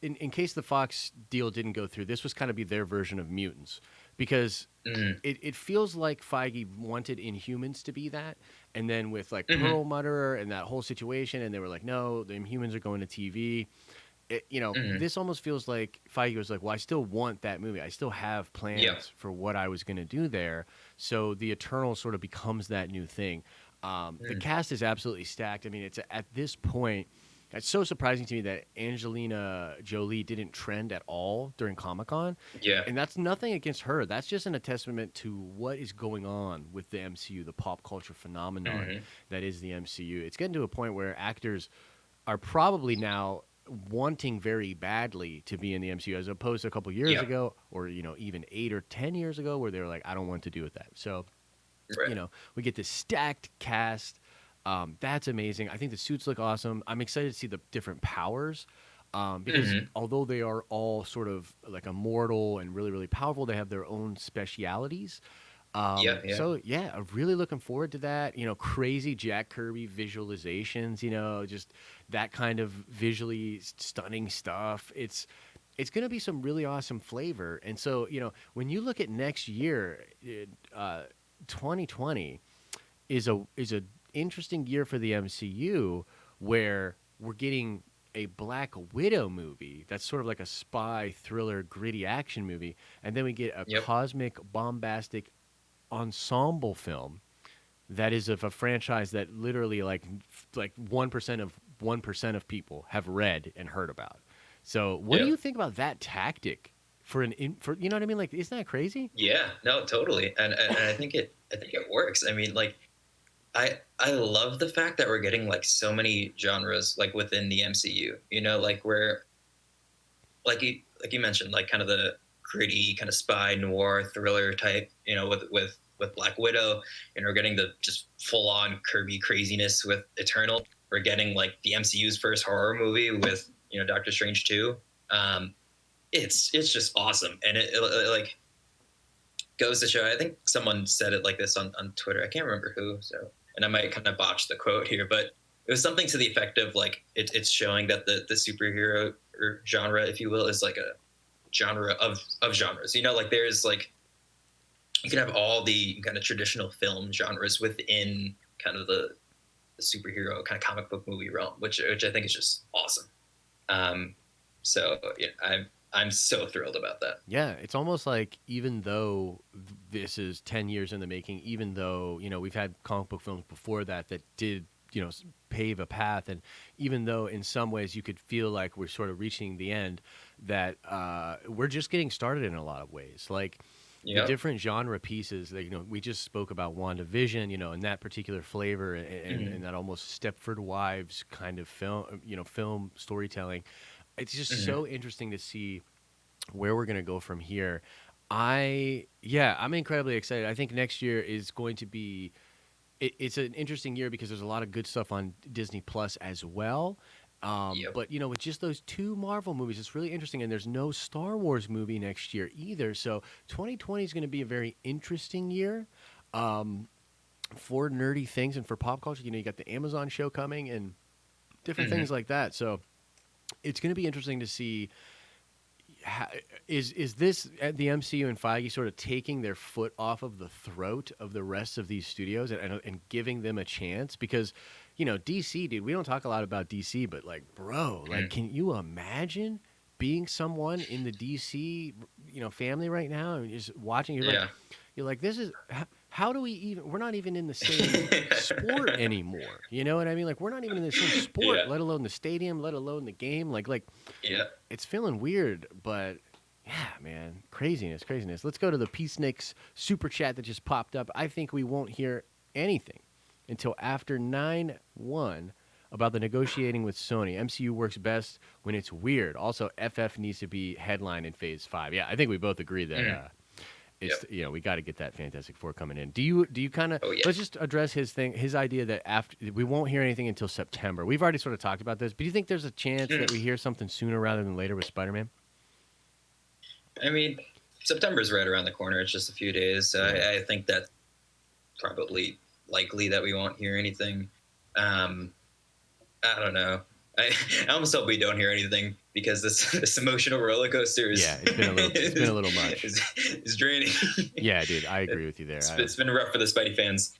Speaker 1: in case the Fox deal didn't go through, this was kind of be their version of mutants. Because it feels like Feige wanted Inhumans to be that. And then with like Pearl Mutter and that whole situation, and they were like, no, the Inhumans are going to TV. This almost feels like Feige was like, well, I still want that movie. I still have plans for what I was going to do there. So the Eternal sort of becomes that new thing. The cast is absolutely stacked. I mean, it's at this point, it's so surprising to me that Angelina Jolie didn't trend at all during Comic-Con.
Speaker 2: Yeah.
Speaker 1: And that's nothing against her. That's just a testament to what is going on with the MCU, the pop culture phenomenon that is the MCU. It's getting to a point where actors are probably now wanting very badly to be in the MCU as opposed to a couple years ago or, even 8 or 10 years ago where they were like, I don't want to do with that. So, we get this stacked cast. That's amazing. I think the suits look awesome. I'm excited to see the different powers because although they are all sort of like immortal and really, really powerful, they have their own specialities. So, yeah, I'm really looking forward to that. Crazy Jack Kirby visualizations, just that kind of visually stunning stuff. It's going to be some really awesome flavor. And so, when you look at next year, 2020 is a interesting year for the MCU where we're getting a Black Widow movie that's sort of like a spy thriller gritty action movie, and then we get a cosmic bombastic ensemble film that is of a franchise that literally like 1% of people have read and heard about. So what do you think about that tactic for you know what I mean? Like, isn't that crazy?
Speaker 2: Yeah, no, totally. And I think it works. I mean, like, I love the fact that we're getting like so many genres like within the MCU, like where like you mentioned, like kind of the gritty kind of spy noir thriller type, with Black Widow, and we're getting the just full on Kirby craziness with Eternal. We're getting like the MCU's first horror movie with, Doctor Strange 2. It's just awesome. And it like goes to show, I think someone said it like this on Twitter. I can't remember who. So, and I might kind of botch the quote here, but it was something to the effect of like, it's showing that the superhero or genre, if you will, is like a genre of genres, like there's like, you can have all the kind of traditional film genres within kind of the superhero kind of comic book movie realm, which I think is just awesome. Um, so yeah, I'm so thrilled about that.
Speaker 1: Yeah, it's almost like even though this is 10 years in the making, even though, we've had comic book films before that did, pave a path. And even though in some ways you could feel like we're sort of reaching the end, that we're just getting started in a lot of ways. Like the
Speaker 2: Yep.
Speaker 1: different genre pieces that, we just spoke about WandaVision, and that particular flavor and that almost Stepford Wives kind of film, film storytelling. It's just
Speaker 2: Mm-hmm.
Speaker 1: so interesting to see where we're going to go from here. I'm incredibly excited. I think next year is going to be it's an interesting year because there's a lot of good stuff on Disney Plus as well.
Speaker 2: Yep.
Speaker 1: But with just those two Marvel movies, it's really interesting, and there's no Star Wars movie next year either. So 2020 is going to be a very interesting year for nerdy things and for pop culture. You got the Amazon show coming and different
Speaker 2: Mm-hmm.
Speaker 1: things like that. So it's going to be interesting to see. Is this the MCU and Feige sort of taking their foot off of the throat of the rest of these studios and giving them a chance? Because, DC, dude, we don't talk a lot about DC, but like, bro, like, can you imagine being someone in the DC, family right now and just watching?
Speaker 2: Yeah.
Speaker 1: You're like, this is how do we even? We're not even in the same sport anymore. You know what I mean? Like, we're not even in the same sport,
Speaker 2: Yeah.
Speaker 1: let alone the stadium, let alone the game. Like
Speaker 2: Yeah.
Speaker 1: it's feeling weird, but yeah, man, craziness. Let's go to the Peaceniks super chat that just popped up. I think we won't hear anything until after 9/1 about the negotiating with Sony. MCU works best when it's weird. Also, FF needs to be headline in Phase 5. Yeah, I think we both agree that
Speaker 2: Mm.
Speaker 1: it's
Speaker 2: Yep.
Speaker 1: we got to get that Fantastic Four coming in. Do you kind of
Speaker 2: Oh yeah.
Speaker 1: let's just address his idea that after we won't hear anything until September. We've already sort of talked about this, but do you think there's a chance that we hear something sooner rather than later with Spider-Man?
Speaker 2: I mean, September's right around the corner. It's just a few days. So
Speaker 1: Yeah.
Speaker 2: I think that's probably likely that we won't hear anything. Um, I don't know. I almost hope we don't hear anything because this emotional roller coaster is
Speaker 1: Yeah, it's been a little much.
Speaker 2: is draining.
Speaker 1: Yeah, dude, I agree with you there.
Speaker 2: It's been rough for the Spidey fans.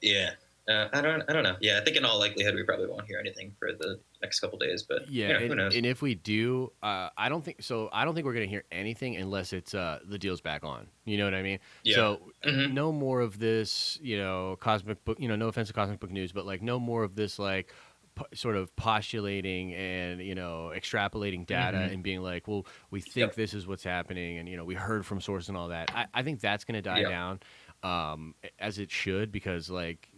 Speaker 2: Yeah. I don't know. Yeah, I think in all likelihood we probably won't hear anything for the next couple days, but
Speaker 1: Yeah,
Speaker 2: who knows?
Speaker 1: and if we do, I don't think so. I don't think we're gonna hear anything unless it's the deal's back on. You know what I mean?
Speaker 2: Yeah.
Speaker 1: So
Speaker 2: Mm-hmm.
Speaker 1: no more of this, cosmic book. No offense to cosmic book news, but like no more of this, like sort of postulating and extrapolating data
Speaker 2: Mm-hmm.
Speaker 1: and being like, well, we think
Speaker 2: Yep.
Speaker 1: this is what's happening, and we heard from source and all that. I think that's gonna die
Speaker 2: Yep.
Speaker 1: down, as it should, because like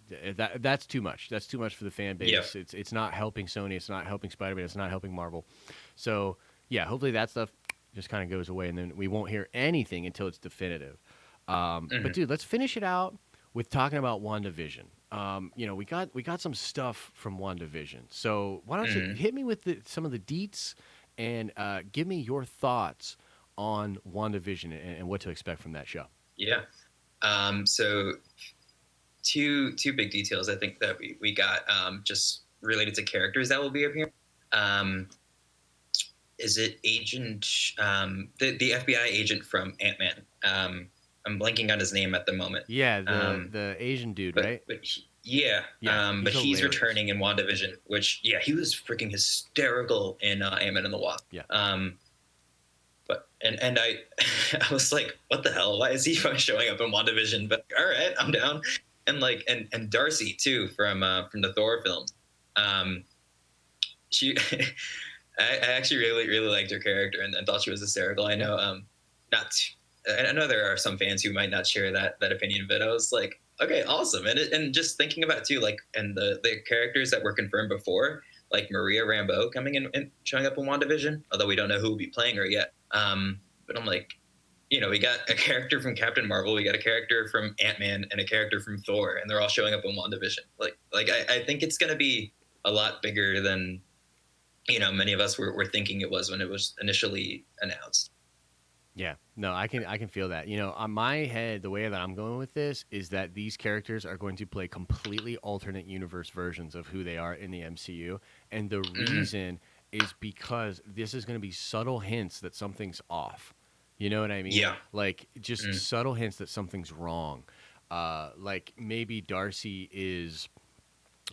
Speaker 1: that's too much. That's too much for the fan base.
Speaker 2: Yep.
Speaker 1: It's not helping Sony. It's not helping Spider-Man. It's not helping Marvel. So yeah, hopefully that stuff just kind of goes away, and then we won't hear anything until it's definitive. But
Speaker 2: Mm-hmm.
Speaker 1: dude, let's finish it out with talking about WandaVision. We got some stuff from WandaVision. So why don't you
Speaker 2: Mm-hmm.
Speaker 1: hit me with some of the deets and give me your thoughts on WandaVision and what to expect from that show.
Speaker 2: Yeah. So two big details I think that we got just related to characters that will be appearing. Um, is it Agent the FBI agent from Ant-Man? I'm blanking on his name at the moment.
Speaker 1: Yeah, the Asian dude, right?
Speaker 2: But yeah,
Speaker 1: Yeah,
Speaker 2: but he's
Speaker 1: hilarious.
Speaker 2: returning in WandaVision, which yeah, he was freaking hysterical in Ant-Man and the Wasp.
Speaker 1: Yeah.
Speaker 2: But and I I was like, what the hell? Why is he showing up in WandaVision? But all right, I'm down. And like and Darcy too from the Thor films. She I actually really liked her character and thought she was hysterical. I know not I know there are some fans who might not share that opinion, but I was like, okay, awesome. And just thinking about it too, like and the characters that were confirmed before, like Maria Rambeau coming in and showing up in WandaVision, although we don't know who will be playing her yet. But I'm like, we got a character from Captain Marvel, we got a character from Ant-Man, and a character from Thor, and they're all showing up in WandaVision. Like I think it's gonna be a lot bigger than many of us were thinking it was when it was initially announced.
Speaker 1: Yeah, no, I can feel that. On my head, the way that I'm going with this is that these characters are going to play completely alternate universe versions of who they are in the MCU, and the
Speaker 2: Mm-hmm.
Speaker 1: reason is because this is going to be subtle hints that something's off. You know what I mean?
Speaker 2: Yeah.
Speaker 1: Like just
Speaker 2: Mm.
Speaker 1: subtle hints that something's wrong. Like maybe Darcy is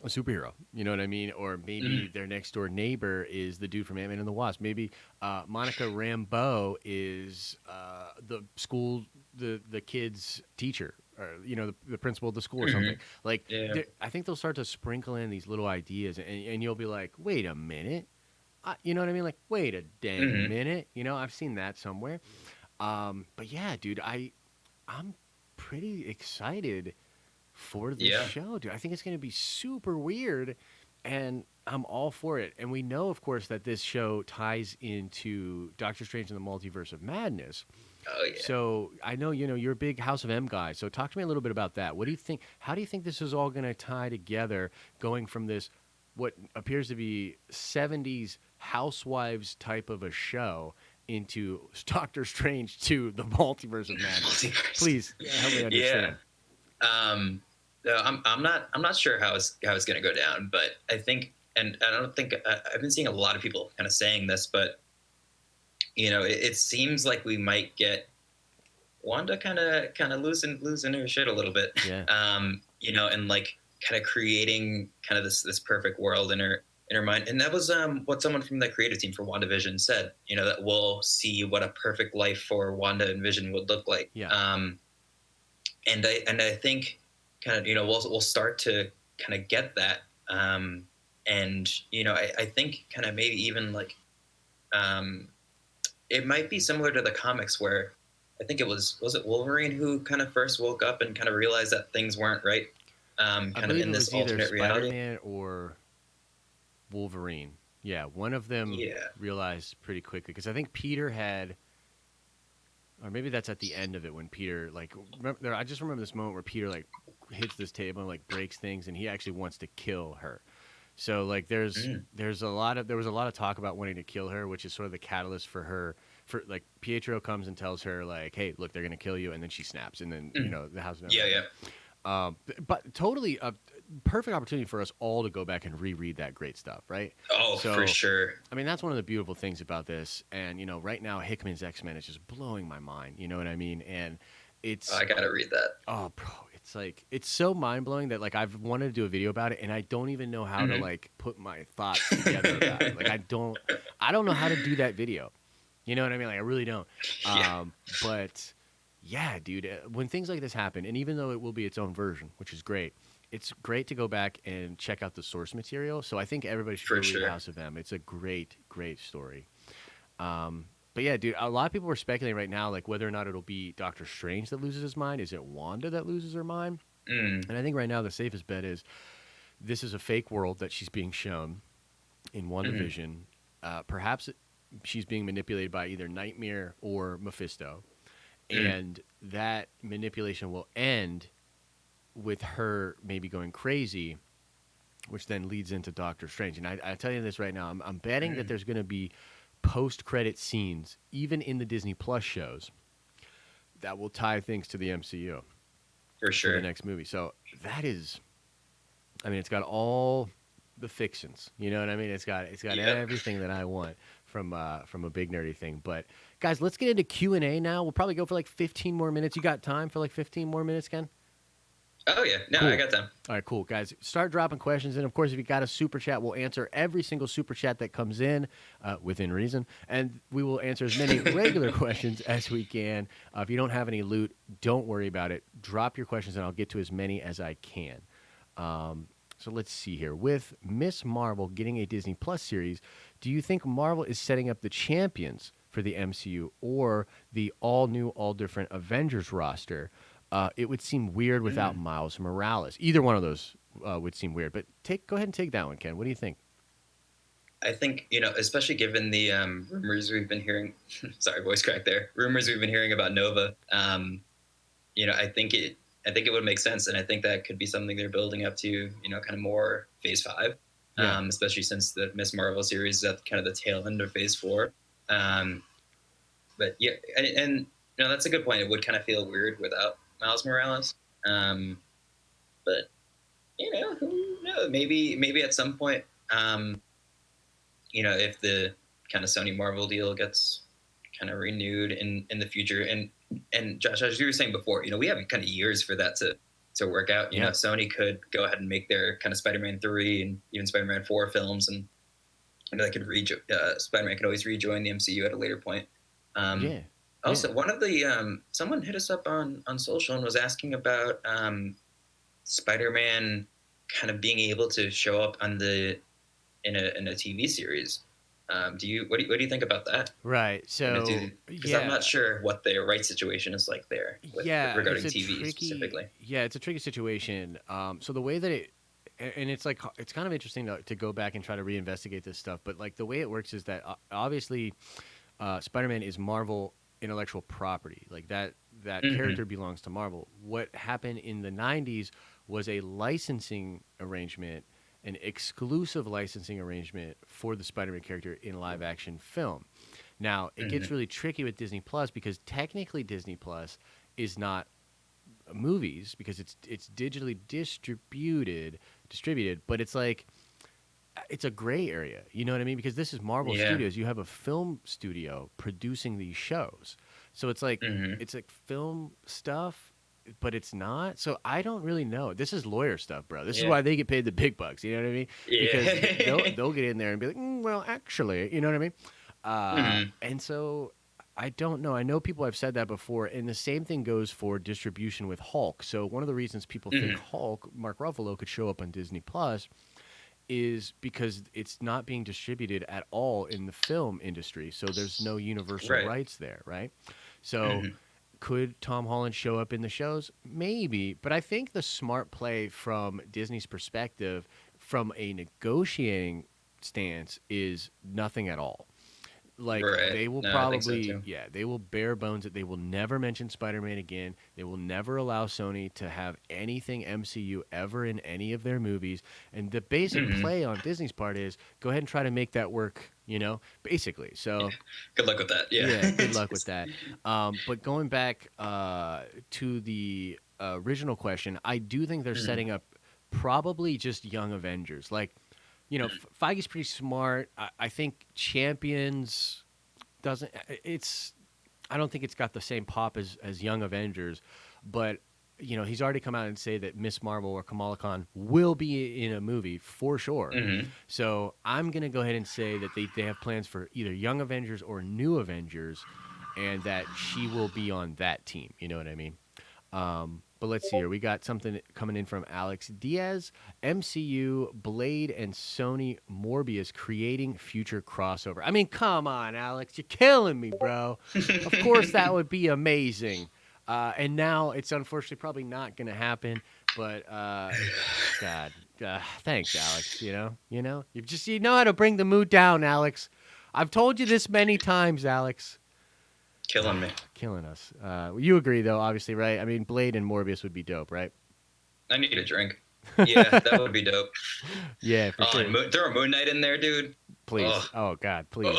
Speaker 1: a superhero. You know what I mean? Or maybe
Speaker 2: Mm.
Speaker 1: their next door neighbor is the dude from Ant-Man and the Wasp. Maybe Monica Rambeau is the school, the kid's teacher, or the principal of the school or
Speaker 2: Hmm.
Speaker 1: something. Like
Speaker 2: Yeah.
Speaker 1: I think they'll start to sprinkle in these little ideas, and you'll be like, wait a minute. You know what I mean? Like, wait a dang
Speaker 2: Hmm.
Speaker 1: minute. I've seen that somewhere. But yeah, dude, I'm pretty excited for this
Speaker 2: Yeah.
Speaker 1: show, dude. I think it's going to be super weird, and I'm all for it. And we know, of course, that this show ties into Doctor Strange and the Multiverse of Madness.
Speaker 2: Oh yeah.
Speaker 1: So I know you're a big House of M guy. So talk to me a little bit about that. What do you think? How do you think this is all going to tie together, going from this what appears to be '70s housewives type of a show into Doctor Strange to the Multiverse of Madness?
Speaker 2: Multiverse.
Speaker 1: Please help me
Speaker 2: Yeah.
Speaker 1: understand.
Speaker 2: So I'm not sure how it's going to go down, but I think, and I don't think I've been seeing a lot of people kind of saying this, but it seems like we might get Wanda kind of losing her shit a little bit,
Speaker 1: Yeah.
Speaker 2: and like kind of creating kind of this perfect world in her mind. And that was what someone from the creative team for WandaVision said. That we'll see what a perfect life for Wanda and Vision would look like.
Speaker 1: Yeah.
Speaker 2: And I think kind of we'll start to kind of get that. And I think kind of maybe even like it might be similar to the comics where I think it was it Wolverine who kind of first woke up and kind of realized that things weren't right,
Speaker 1: I
Speaker 2: kind of
Speaker 1: believe
Speaker 2: in
Speaker 1: it
Speaker 2: this
Speaker 1: was either
Speaker 2: alternate reality.
Speaker 1: Spider-Man or Wolverine. Yeah, one of them
Speaker 2: Yeah.
Speaker 1: realized pretty quickly because I think Peter had, or maybe that's at the end of it when Peter like. I just remember this moment where Peter like hits this table and like breaks things, and he actually wants to kill her. So like
Speaker 2: Mm.
Speaker 1: there's a lot of there was a lot of talk about wanting to kill her, which is sort of the catalyst for her. For like Pietro comes and tells her like, "Hey, look, they're gonna kill you," and then she snaps, and then
Speaker 2: Mm.
Speaker 1: the house never
Speaker 2: Yeah,
Speaker 1: ends.
Speaker 2: yeah.
Speaker 1: But totally a perfect opportunity for us all to go back and reread that great stuff, right?
Speaker 2: Oh, for
Speaker 1: So,
Speaker 2: sure.
Speaker 1: I mean, that's one of the beautiful things about this. And, right now, Hickman's X-Men is just blowing my mind. You know what I mean? And
Speaker 2: Oh,
Speaker 1: it's,
Speaker 2: I gotta read that.
Speaker 1: oh, bro, it's like, it's so mind blowing that, like, I've wanted to do a video about it and I don't even know how to,
Speaker 2: Hmm.
Speaker 1: like, put my thoughts together about it. Like, I don't know how to do that video. You know what I mean? Like, I really don't.
Speaker 2: Yeah.
Speaker 1: But yeah, dude, when things like this happen, and even though it will be its own version, which is great, it's great to go back and check out the source material. So I think everybody should go
Speaker 2: For
Speaker 1: read
Speaker 2: sure.
Speaker 1: House of M. It's a great, great story. But yeah, dude, a lot of people are speculating right now, like whether or not it'll be Doctor Strange that loses his mind. Is it Wanda that loses her mind?
Speaker 2: Mm.
Speaker 1: And I think right now the safest bet is this is a fake world that she's being shown in
Speaker 2: Hmm.
Speaker 1: WandaVision. Perhaps she's being manipulated by either Nightmare or Mephisto,
Speaker 2: Mm.
Speaker 1: and that manipulation will end with her maybe going crazy, which then leads into Doctor Strange. And I tell you this right now, I'm betting that
Speaker 2: Mm.
Speaker 1: there's going to be post-credit scenes, even in the Disney Plus shows, that will tie things to the MCU
Speaker 2: For
Speaker 1: for the
Speaker 2: sure.
Speaker 1: next movie. So that is, I mean, it's got all the fixins. You know what I mean? It's got
Speaker 2: Yep.
Speaker 1: everything that I want from a big nerdy thing. But guys, let's get into Q&A now. We'll probably go for like 15 more minutes. You got time for like 15 more minutes, Ken?
Speaker 2: Oh yeah. No,
Speaker 1: Cool.
Speaker 2: I got time.
Speaker 1: All right, cool, guys. Start dropping questions, and of course, if you got a super chat, we'll answer every single super chat that comes in within reason, and we will answer as many regular questions as we can. If you don't have any loot, don't worry about it. Drop your questions, and I'll get to as many as I can. So let's see here. With Miss Marvel getting a Disney Plus series, do you think Marvel is setting up the champions for the MCU or the all new, all different Avengers roster? It would seem weird without
Speaker 2: Mm.
Speaker 1: Miles Morales. Either one of those would seem weird. But go ahead and take that one, Ken. What do you think?
Speaker 2: I think especially given the rumors we've been hearing. Sorry, voice crack there. Rumors we've been hearing about Nova. I think it would make sense, and I think that could be something they're building up to. Kind of more Phase 5,
Speaker 1: Yeah.
Speaker 2: especially since the Miss Marvel series is at kind of the tail end of Phase 4. But yeah, and that's a good point. It would kind of feel weird without Miles Morales. But who knows? Maybe at some point, if the kind of Sony Marvel deal gets kind of renewed in the future. And Josh, as you were saying before, we have kind of years for that to work out.
Speaker 1: Yeah.
Speaker 2: Sony could go ahead and make their kind of Spider-Man 3 and even Spider-Man 4 films, and they could Spider-Man could always rejoin the MCU at a later point.
Speaker 1: Yeah.
Speaker 2: Also, one of the someone hit us up on social and was asking about Spider-Man kind of being able to show up in a TV series. What do you think about that?
Speaker 1: Right. So
Speaker 2: Because I'm not sure what the rights situation is like there regarding TV specifically.
Speaker 1: Yeah, it's a tricky situation. So the way that and it's like it's kind of interesting to go back and try to reinvestigate this stuff. But like the way it works is that obviously Spider-Man is Marvel intellectual property. Like that character belongs to Marvel. What happened in the 90s was a licensing arrangement, an exclusive licensing arrangement for the Spider-Man character in live action film. Now, it gets really tricky with Disney Plus because technically Disney Plus is not movies because it's digitally distributed, but it's like it's a gray area. You know what I mean? Because this is Marvel Studios. You have a film studio producing these shows. So it's like it's like film stuff, but it's not. So I don't really know. This is lawyer stuff, bro. This is why they get paid the big bucks. You know what I mean?
Speaker 2: Yeah.
Speaker 1: Because they'll get in there and be like, well, actually, you know what I mean? And so I don't know. I know people have said that before, and the same thing goes for distribution with Hulk. So one of the reasons people think Hulk, Mark Ruffalo, could show up on Disney Plus is because it's not being distributed at all in the film industry. So there's no universal rights there, right? So could Tom Holland show up in the shows? Maybe. But I think the smart play from Disney's perspective, from a negotiating stance, is nothing at all. Like they will probably, they will bare bones it. They will never mention Spider-Man again. They will never allow Sony to have anything MCU ever in any of their movies. And the basic play on Disney's part is go ahead and try to make that work, basically. So
Speaker 2: good luck with that. Yeah,
Speaker 1: good luck with that. But going back to the original question, I do think they're setting up probably just Young Avengers. Like, Feige's pretty smart. I think Champions doesn't. I don't think it's got the same pop as Young Avengers, but he's already come out and say that Miss Marvel or Kamala Khan will be in a movie for sure. So I'm gonna go ahead and say that they have plans for either Young Avengers or New Avengers, and that she will be on that team. You know what I mean? But let's see here. We got something coming in from Alex Diaz. MCU, Blade, and Sony Morbius creating future crossover. I mean, come on, Alex. You're killing me, bro. Of course that would be amazing. And now it's unfortunately probably not going to happen. But, God, thanks, Alex. You know how to bring the mood down, Alex. I've told you this many times, Alex.
Speaker 2: Killing me.
Speaker 1: Killing us. You agree, though, obviously, right? I mean, Blade and Morbius would be dope, right?
Speaker 2: I need a drink. Yeah, that would be dope.
Speaker 1: Yeah, for sure.
Speaker 2: Throw a Moon Knight in there, dude.
Speaker 1: Please. Oh, God, please.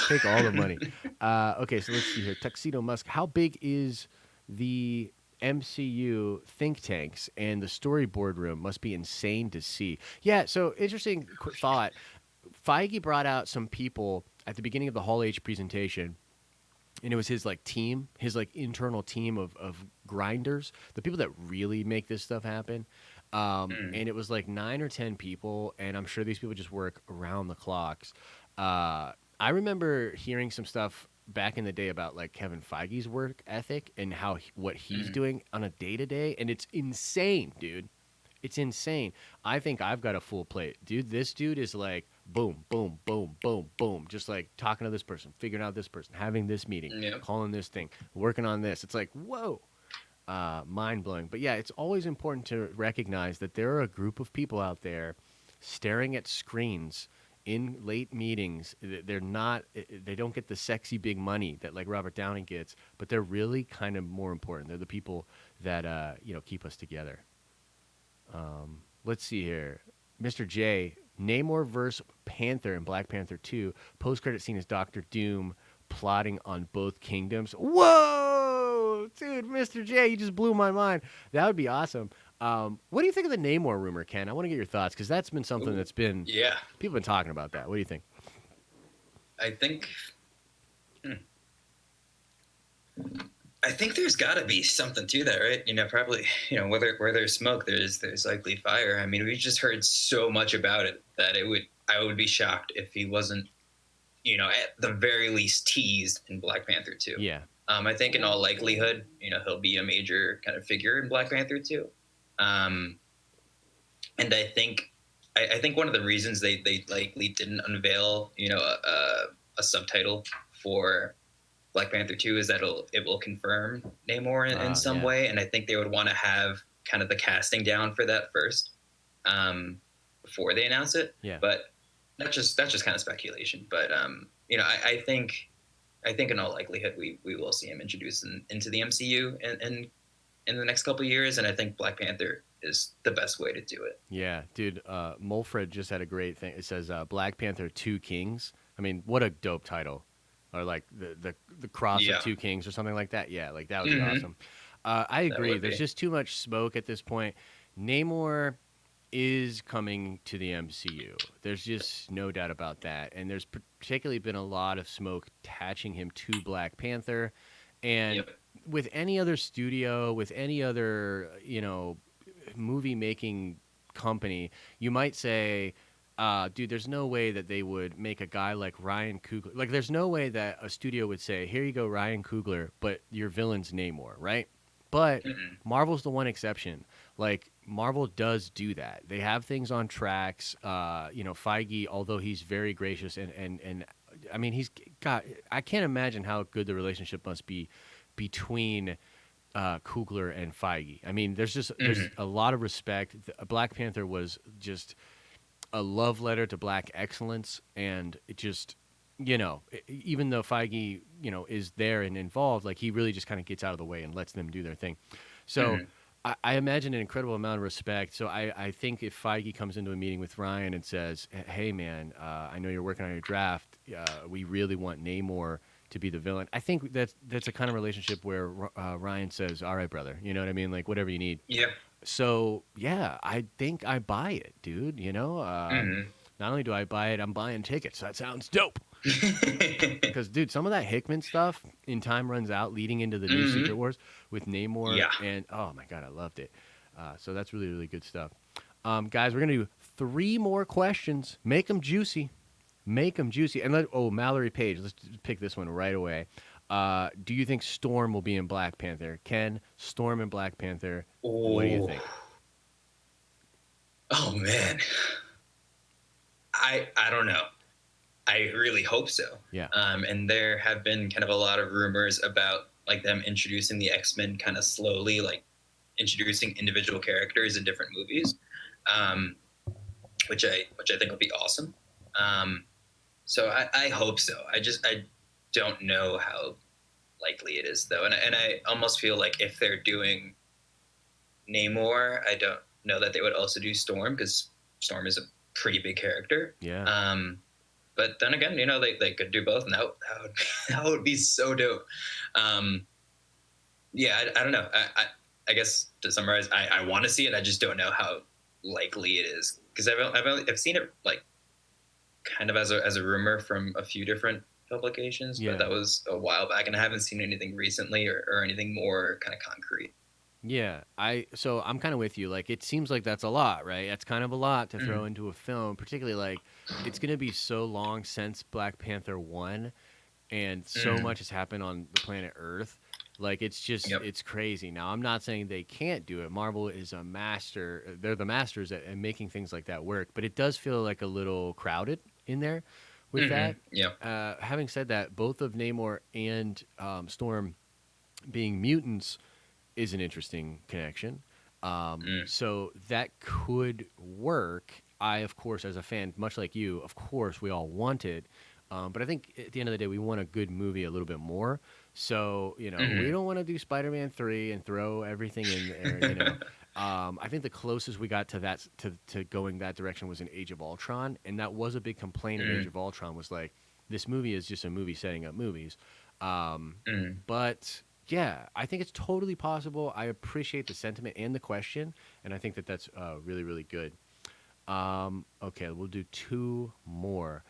Speaker 1: Take all the money. Okay, so let's see here. Tuxedo Musk. How big is the MCU think tanks and the storyboard room? Must be insane to see. Yeah, so interesting thought. Feige brought out some people at the beginning of the Hall H presentation, and it was his team, his internal team of grinders, the people that really make this stuff happen. And it was 9 or 10 people, and I'm sure these people just work around the clocks. I remember hearing some stuff back in the day about Kevin Feige's work ethic and what he's doing on a day-to-day, and it's insane, dude. It's insane. I think I've got a full plate. Dude, this dude is boom, boom, boom, boom, boom. Just talking to this person, figuring out this person, having this meeting, calling this thing, working on this. It's whoa, mind-blowing. But yeah, it's always important to recognize that there are a group of people out there staring at screens in late meetings. They don't get the sexy big money that Robert Downey gets, but they're really kind of more important. They're the people that keep us together. Let's see here. Mr. J, Namor versus Panther in Black Panther 2. Post-credit scene is Doctor Doom plotting on both kingdoms. Whoa! Dude, Mr. J, you just blew my mind. That would be awesome. What do you think of the Namor rumor, Ken? I want to get your thoughts, because that's been something that's been...
Speaker 2: Yeah.
Speaker 1: People have been talking about that. What do you think?
Speaker 2: I think... I think there's got to be something to that, right? Probably, where there's smoke, there's likely fire. I mean, we just heard so much about it that I would be shocked if he wasn't, at the very least teased in Black Panther 2.
Speaker 1: Yeah.
Speaker 2: I think in all likelihood, he'll be a major kind of figure in Black Panther 2. Um, and I think one of the reasons they likely didn't unveil, a subtitle for Black Panther 2 is that it will confirm Namor in some
Speaker 1: Yeah.
Speaker 2: way, and I think they would want to have kind of the casting down for that first, before they announce it.
Speaker 1: Yeah.
Speaker 2: But that's just kind of speculation. But I think in all likelihood we will see him introduced into the MCU in the next couple of years, and I think Black Panther is the best way to do it.
Speaker 1: Yeah, dude. Mulfred just had a great thing. It says Black Panther: Two Kings. I mean, what a dope title, or like the cross
Speaker 2: Yeah.
Speaker 1: of two kings or something like that. Yeah, like that would be
Speaker 2: Mhm.
Speaker 1: awesome. I agree.
Speaker 2: would
Speaker 1: There's
Speaker 2: be.
Speaker 1: just too much smoke at this point. Namor is coming to the MCU. There's just no doubt about that. And there's particularly been a lot of smoke attaching him to Black Panther. And
Speaker 2: Yep.
Speaker 1: with any other studio, with any other, movie making company, you might say, dude, there's no way that they would make a guy like Ryan Coogler. Like, there's no way that a studio would say, here you go, Ryan Coogler, but your villain's Namor, right? But
Speaker 2: Mm-mm.
Speaker 1: Marvel's the one exception. Like, Marvel does do that. They have things on tracks. Feige, although he's very gracious and I mean, he's got. I can't imagine how good the relationship must be between Coogler and Feige. I mean, there's
Speaker 2: Mhm.
Speaker 1: a lot of respect. Black Panther was just a love letter to Black excellence, and it just even though Feige is there and involved, like he really just kind of gets out of the way and lets them do their thing. So
Speaker 2: Mhm.
Speaker 1: I imagine an incredible amount of respect. So I think if Feige comes into a meeting with Ryan and says, "Hey man, I know you're working on your draft. We really want Namor to be the villain." I think that's a kind of relationship where Ryan says, "All right, brother, you know what I mean? Like whatever you need."
Speaker 2: Yeah.
Speaker 1: So yeah, I think I buy it, dude.
Speaker 2: Mhm.
Speaker 1: Not only do I buy it, I'm buying tickets. That sounds dope. Because dude, some of that Hickman stuff in Time Runs Out, leading into the new Secret
Speaker 2: Mhm.
Speaker 1: Wars with Namor,
Speaker 2: Yeah.
Speaker 1: and oh my god, I loved it. So that's really really good stuff. Guys, we're gonna do 3 more questions. Make them juicy. Make them juicy. And Mallory Page, let's pick this one right away. Do you think Storm will be in Black Panther? Ken, Storm in Black Panther. What do you
Speaker 2: Oh.
Speaker 1: think?
Speaker 2: Oh man. I don't know. I really hope so.
Speaker 1: Yeah.
Speaker 2: And there have been kind of a lot of rumors about like them introducing the X-Men kind of slowly, like introducing individual characters in different movies, um, which I think will be awesome. Um, so I hope so. I don't know how likely it is though, and I almost feel like if they're doing Namor, I don't know that they would also do Storm because Storm is a pretty big character.
Speaker 1: Yeah.
Speaker 2: But then again, they could do both, and that would be so dope. Um, yeah, I don't know. I guess to summarize, I want to see it. I just don't know how likely it is because I've seen it like kind of as a rumor from a few different publications,
Speaker 1: Yeah.
Speaker 2: but that was a while back, and I haven't seen anything recently or anything more kind of concrete.
Speaker 1: Yeah, so I'm kind of with you. Like it seems like that's a lot, right? That's kind of a lot to throw
Speaker 2: Mm.
Speaker 1: into a film, particularly like it's going to be so long since Black Panther 1 and so
Speaker 2: Mm.
Speaker 1: much has happened on the planet Earth. Like
Speaker 2: Yep.
Speaker 1: it's crazy. Now, I'm not saying they can't do it. Marvel is a master. They're the masters at making things like that work, but it does feel like a little crowded in there with
Speaker 2: Mm-hmm.
Speaker 1: that.
Speaker 2: Yep.
Speaker 1: Having said that, both of Namor and Storm being mutants is an interesting connection.
Speaker 2: Mm.
Speaker 1: So that could work. I, of course, as a fan, much like you, of course, we all want it. But I think at the end of the day, we want a good movie a little bit more. So, we
Speaker 2: Mm-hmm.
Speaker 1: don't want to do Spider Man 3 and throw everything in there, I think the closest we got to that, to going that direction was in Age of Ultron. And that was a big complaint of Age
Speaker 2: Mm.
Speaker 1: of Ultron was like, this movie is just a movie setting up movies.
Speaker 2: Mm.
Speaker 1: But yeah, I think it's totally possible. I appreciate the sentiment and the question, and I think that that's really, really good. Okay, we'll do 2 more.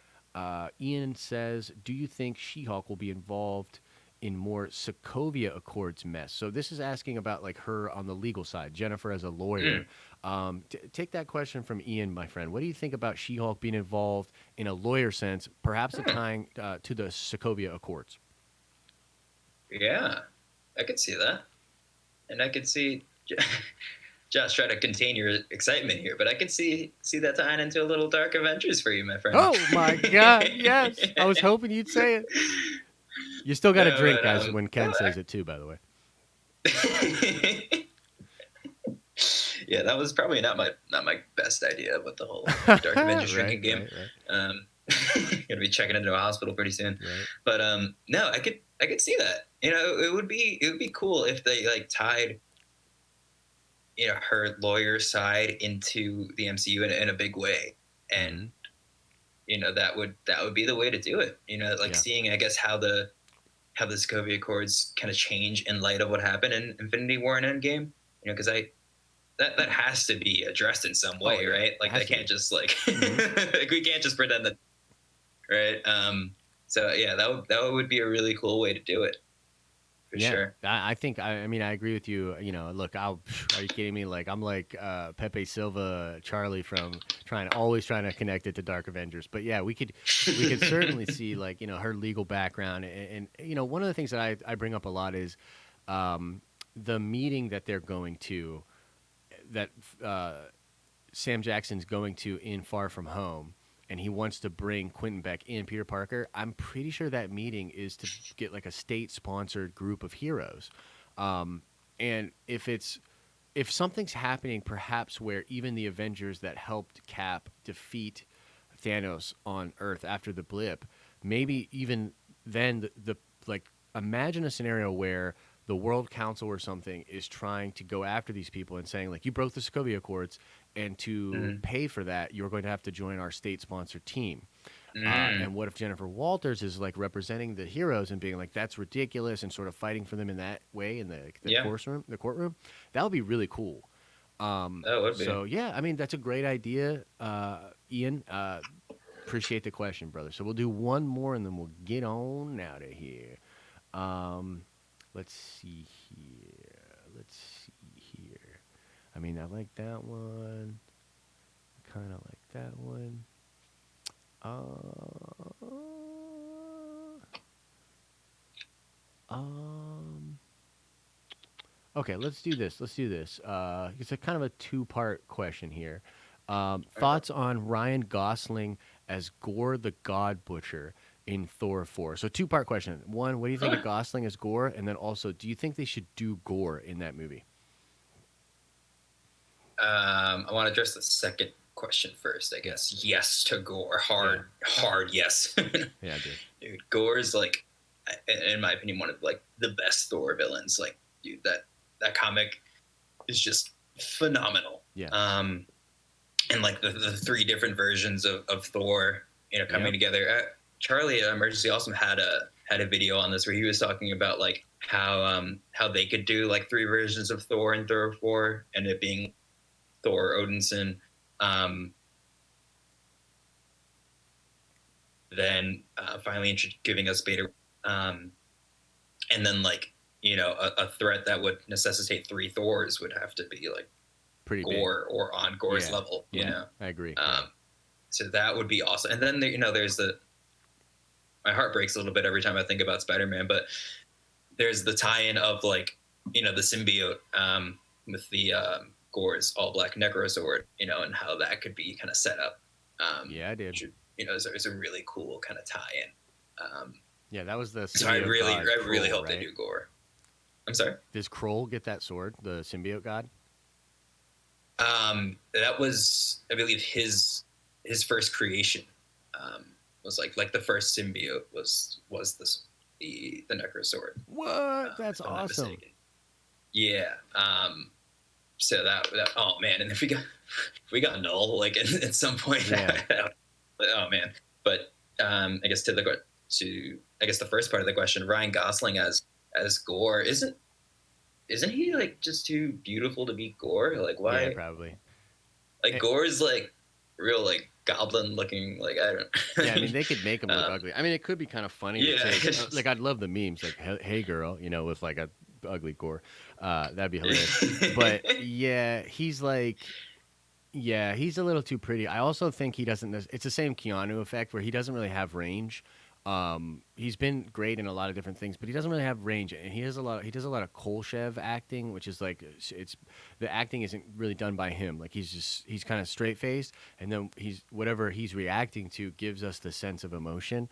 Speaker 1: Ian says, "Do you think She-Hulk will be involved in more Sokovia Accords mess. So this is asking about like her on the legal side, Jennifer as a lawyer.
Speaker 2: Mm.
Speaker 1: Take that question from Ian, my friend. What do you think about She-Hulk being involved in a lawyer sense, perhaps a
Speaker 2: Huh.
Speaker 1: tying to the Sokovia Accords?
Speaker 2: Yeah, I could see that, and I could see Josh try to contain your excitement here, but I could see that tying into a little Dark Avengers for you, my friend.
Speaker 1: Oh my God! Yes, I was hoping you'd say it. You still got to
Speaker 2: No,
Speaker 1: drink,
Speaker 2: but
Speaker 1: guys, when
Speaker 2: no,
Speaker 1: Ken says it too. By the way.
Speaker 2: yeah, that was probably not my best idea with the whole Dark Avengers
Speaker 1: Right,
Speaker 2: drinking game.
Speaker 1: right,
Speaker 2: Gonna be checking into a hospital pretty soon.
Speaker 1: right.
Speaker 2: But no, I could see that. It would be cool if they like tied her lawyer side into the MCU in a big way, and
Speaker 1: Mm-hmm.
Speaker 2: that would be the way to do it. Like
Speaker 1: Yeah.
Speaker 2: seeing, I guess, how the Sokovia Accords kind of change in light of what happened in Infinity War and Endgame. Because that has to be addressed in some
Speaker 1: Oh
Speaker 2: way,
Speaker 1: yeah,
Speaker 2: right?
Speaker 1: it
Speaker 2: Like
Speaker 1: has
Speaker 2: they
Speaker 1: to
Speaker 2: can't
Speaker 1: be.
Speaker 2: just like,
Speaker 1: Mm-hmm.
Speaker 2: like we can't just pretend that, right? So yeah, that would be a really cool way to do it for
Speaker 1: Yeah,
Speaker 2: sure.
Speaker 1: I think I mean I agree with you. Look, are you kidding me? Like I'm like Pepe Silva, Charlie from always trying to connect it to Dark Avengers. But yeah, we could certainly see like her legal background, and one of the things that I bring up a lot is the meeting that they're going to that Sam Jackson's going to in Far From Home, and he wants to bring Quentin Beck in, Peter Parker. I'm pretty sure that meeting is to get like a state-sponsored group of heroes, and if something's happening, perhaps where even the Avengers that helped Cap defeat Thanos on Earth after the blip, maybe even then the like imagine a scenario where the World Council or something is trying to go after these people and saying like you broke the Sokovia Accords, and to
Speaker 2: Mm.
Speaker 1: pay for that you're going to have to join our state-sponsored team.
Speaker 2: Mm.
Speaker 1: And what if Jennifer Walters is like representing the heroes and being like that's ridiculous and sort of fighting for them in that way in the
Speaker 2: Yeah,
Speaker 1: courtroom? That would be really cool.
Speaker 2: that would be.
Speaker 1: So yeah, I mean that's a great idea, Ian. Appreciate the question, brother. So we'll do one more and then we'll get on out of here. Um, let's see here. Let's see here. I mean, I like that one. Kind of like that one. Uh, um. Okay, let's do this. Let's do this. It's a kind of a two-part question here. Thoughts on Ryan Gosling as Gore the God Butcher in Thor 4? So two-part question. One, what do you think of Gosling as Gore? And then also, do you think they should do Gore in that movie?
Speaker 2: I want to address the second question first, I guess. Yes to Gore.
Speaker 1: Yeah.
Speaker 2: Hard yes.
Speaker 1: Yeah, I do.
Speaker 2: Dude, Gore is like, in my opinion, one of like the best Thor villains. Like, dude, that comic is just phenomenal.
Speaker 1: Yeah.
Speaker 2: And like the three different versions of Thor, coming
Speaker 1: Yep.
Speaker 2: together. Charlie at Emergency Awesome had a video on this where he was talking about like how they could do like three versions of Thor in Thor 4, and it being Thor Odinson, then finally giving us Beta, and then like a threat that would necessitate three Thors would have to be like
Speaker 1: Pretty
Speaker 2: Gore or on Gore's
Speaker 1: Yeah.
Speaker 2: level.
Speaker 1: Yeah, I agree.
Speaker 2: So that would be awesome. And then there's my heart breaks a little bit every time I think about Spider-Man, but there's the tie-in of like the symbiote with the Gore's all black Necro sword, and how that could be kind of set up.
Speaker 1: Yeah, I did.
Speaker 2: Which, is a really cool kind of tie-in.
Speaker 1: Yeah, that was the
Speaker 2: So I
Speaker 1: symbiote
Speaker 2: really,
Speaker 1: god
Speaker 2: I really
Speaker 1: Kroll,
Speaker 2: hope
Speaker 1: right?
Speaker 2: they do Gore. I'm sorry.
Speaker 1: Does Kroll get that sword, the symbiote god?
Speaker 2: That was, I believe, his first creation. Was like the first symbiote was the Necro sword.
Speaker 1: What? That's
Speaker 2: if I'm not
Speaker 1: awesome.
Speaker 2: mistaken. Yeah. So that oh man, and if we got Null like at some point.
Speaker 1: Yeah.
Speaker 2: Oh man. But I guess to the first part of the question, Ryan Gosling as Gore isn't he like just too beautiful to be Gore? Like why?
Speaker 1: Yeah, probably.
Speaker 2: Like Gore's like real like goblin looking. Like I
Speaker 1: Yeah, I
Speaker 2: don't.
Speaker 1: mean, they could make him look
Speaker 2: um,
Speaker 1: ugly. I mean, it could be kind of funny to
Speaker 2: yeah.
Speaker 1: take. Like, I'd love the memes, like "Hey, girl," with like a ugly gore. That'd be hilarious. But yeah, he's like, yeah, he's a little too pretty. I also think he doesn't. It's the same Keanu effect where he doesn't really have range. He's been great in a lot of different things, but he doesn't really have range, and he does a lot. He does a lot of Kolchev acting, which is like it's the acting isn't really done by him. Like he's kind of straight faced, and then he's whatever he's reacting to gives us the sense of emotion.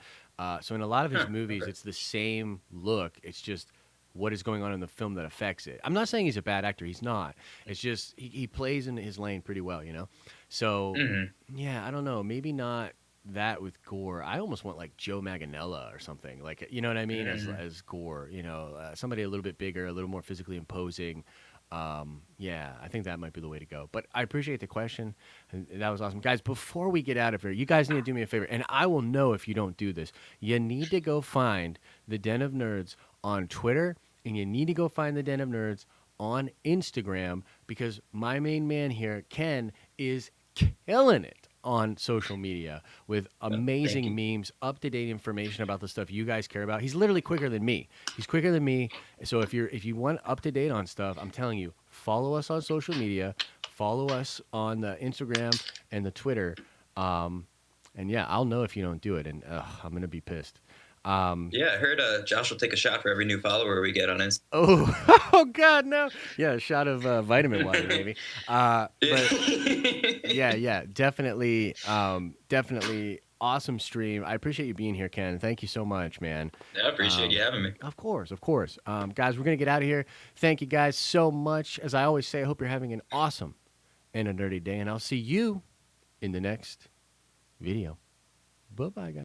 Speaker 1: So in a lot of his
Speaker 2: Huh,
Speaker 1: movies,
Speaker 2: okay.
Speaker 1: it's the same look. It's just what is going on in the film that affects it. I'm not saying he's a bad actor. He's not. It's just he plays in his lane pretty well, you know? So,
Speaker 2: Hmm.
Speaker 1: yeah, I don't know. Maybe not that with Gore. I almost want like Joe Manganiello or something. Like, you know what I mean?
Speaker 2: Hmm.
Speaker 1: As Gore, somebody a little bit bigger, a little more physically imposing. Yeah, I think that might be the way to go. But I appreciate the question. And that was awesome. Guys, before we get out of here, you guys need to do me a favor. And I will know if you don't do this. You need to go find the Den of Nerds on Twitter, and you need to go find the Den of Nerds on Instagram because my main man here, Ken, is killing it on social media with
Speaker 2: Thank
Speaker 1: amazing
Speaker 2: you.
Speaker 1: memes, up to date information about the stuff you guys care about. He's literally quicker than me. He's quicker than me. So if you want up to date on stuff, I'm telling you, follow us on social media, follow us on the Instagram and the Twitter. Um, and yeah, I'll know if you don't do it, and I'm gonna be pissed. Um,
Speaker 2: Yeah, I heard Josh will take a shot for every new follower we get on Instagram.
Speaker 1: oh, oh God, no! Yeah, a shot of vitamin water, maybe. But
Speaker 2: Yeah.
Speaker 1: yeah, yeah, definitely, definitely awesome stream. I appreciate you being here, Ken. Thank you so much, man.
Speaker 2: I appreciate you having me.
Speaker 1: Of course, of course. Guys, we're gonna get out of here. Thank you guys so much. As I always say, I hope you're having an awesome and a nerdy day, and I'll see you in the next video. Bye bye, guys.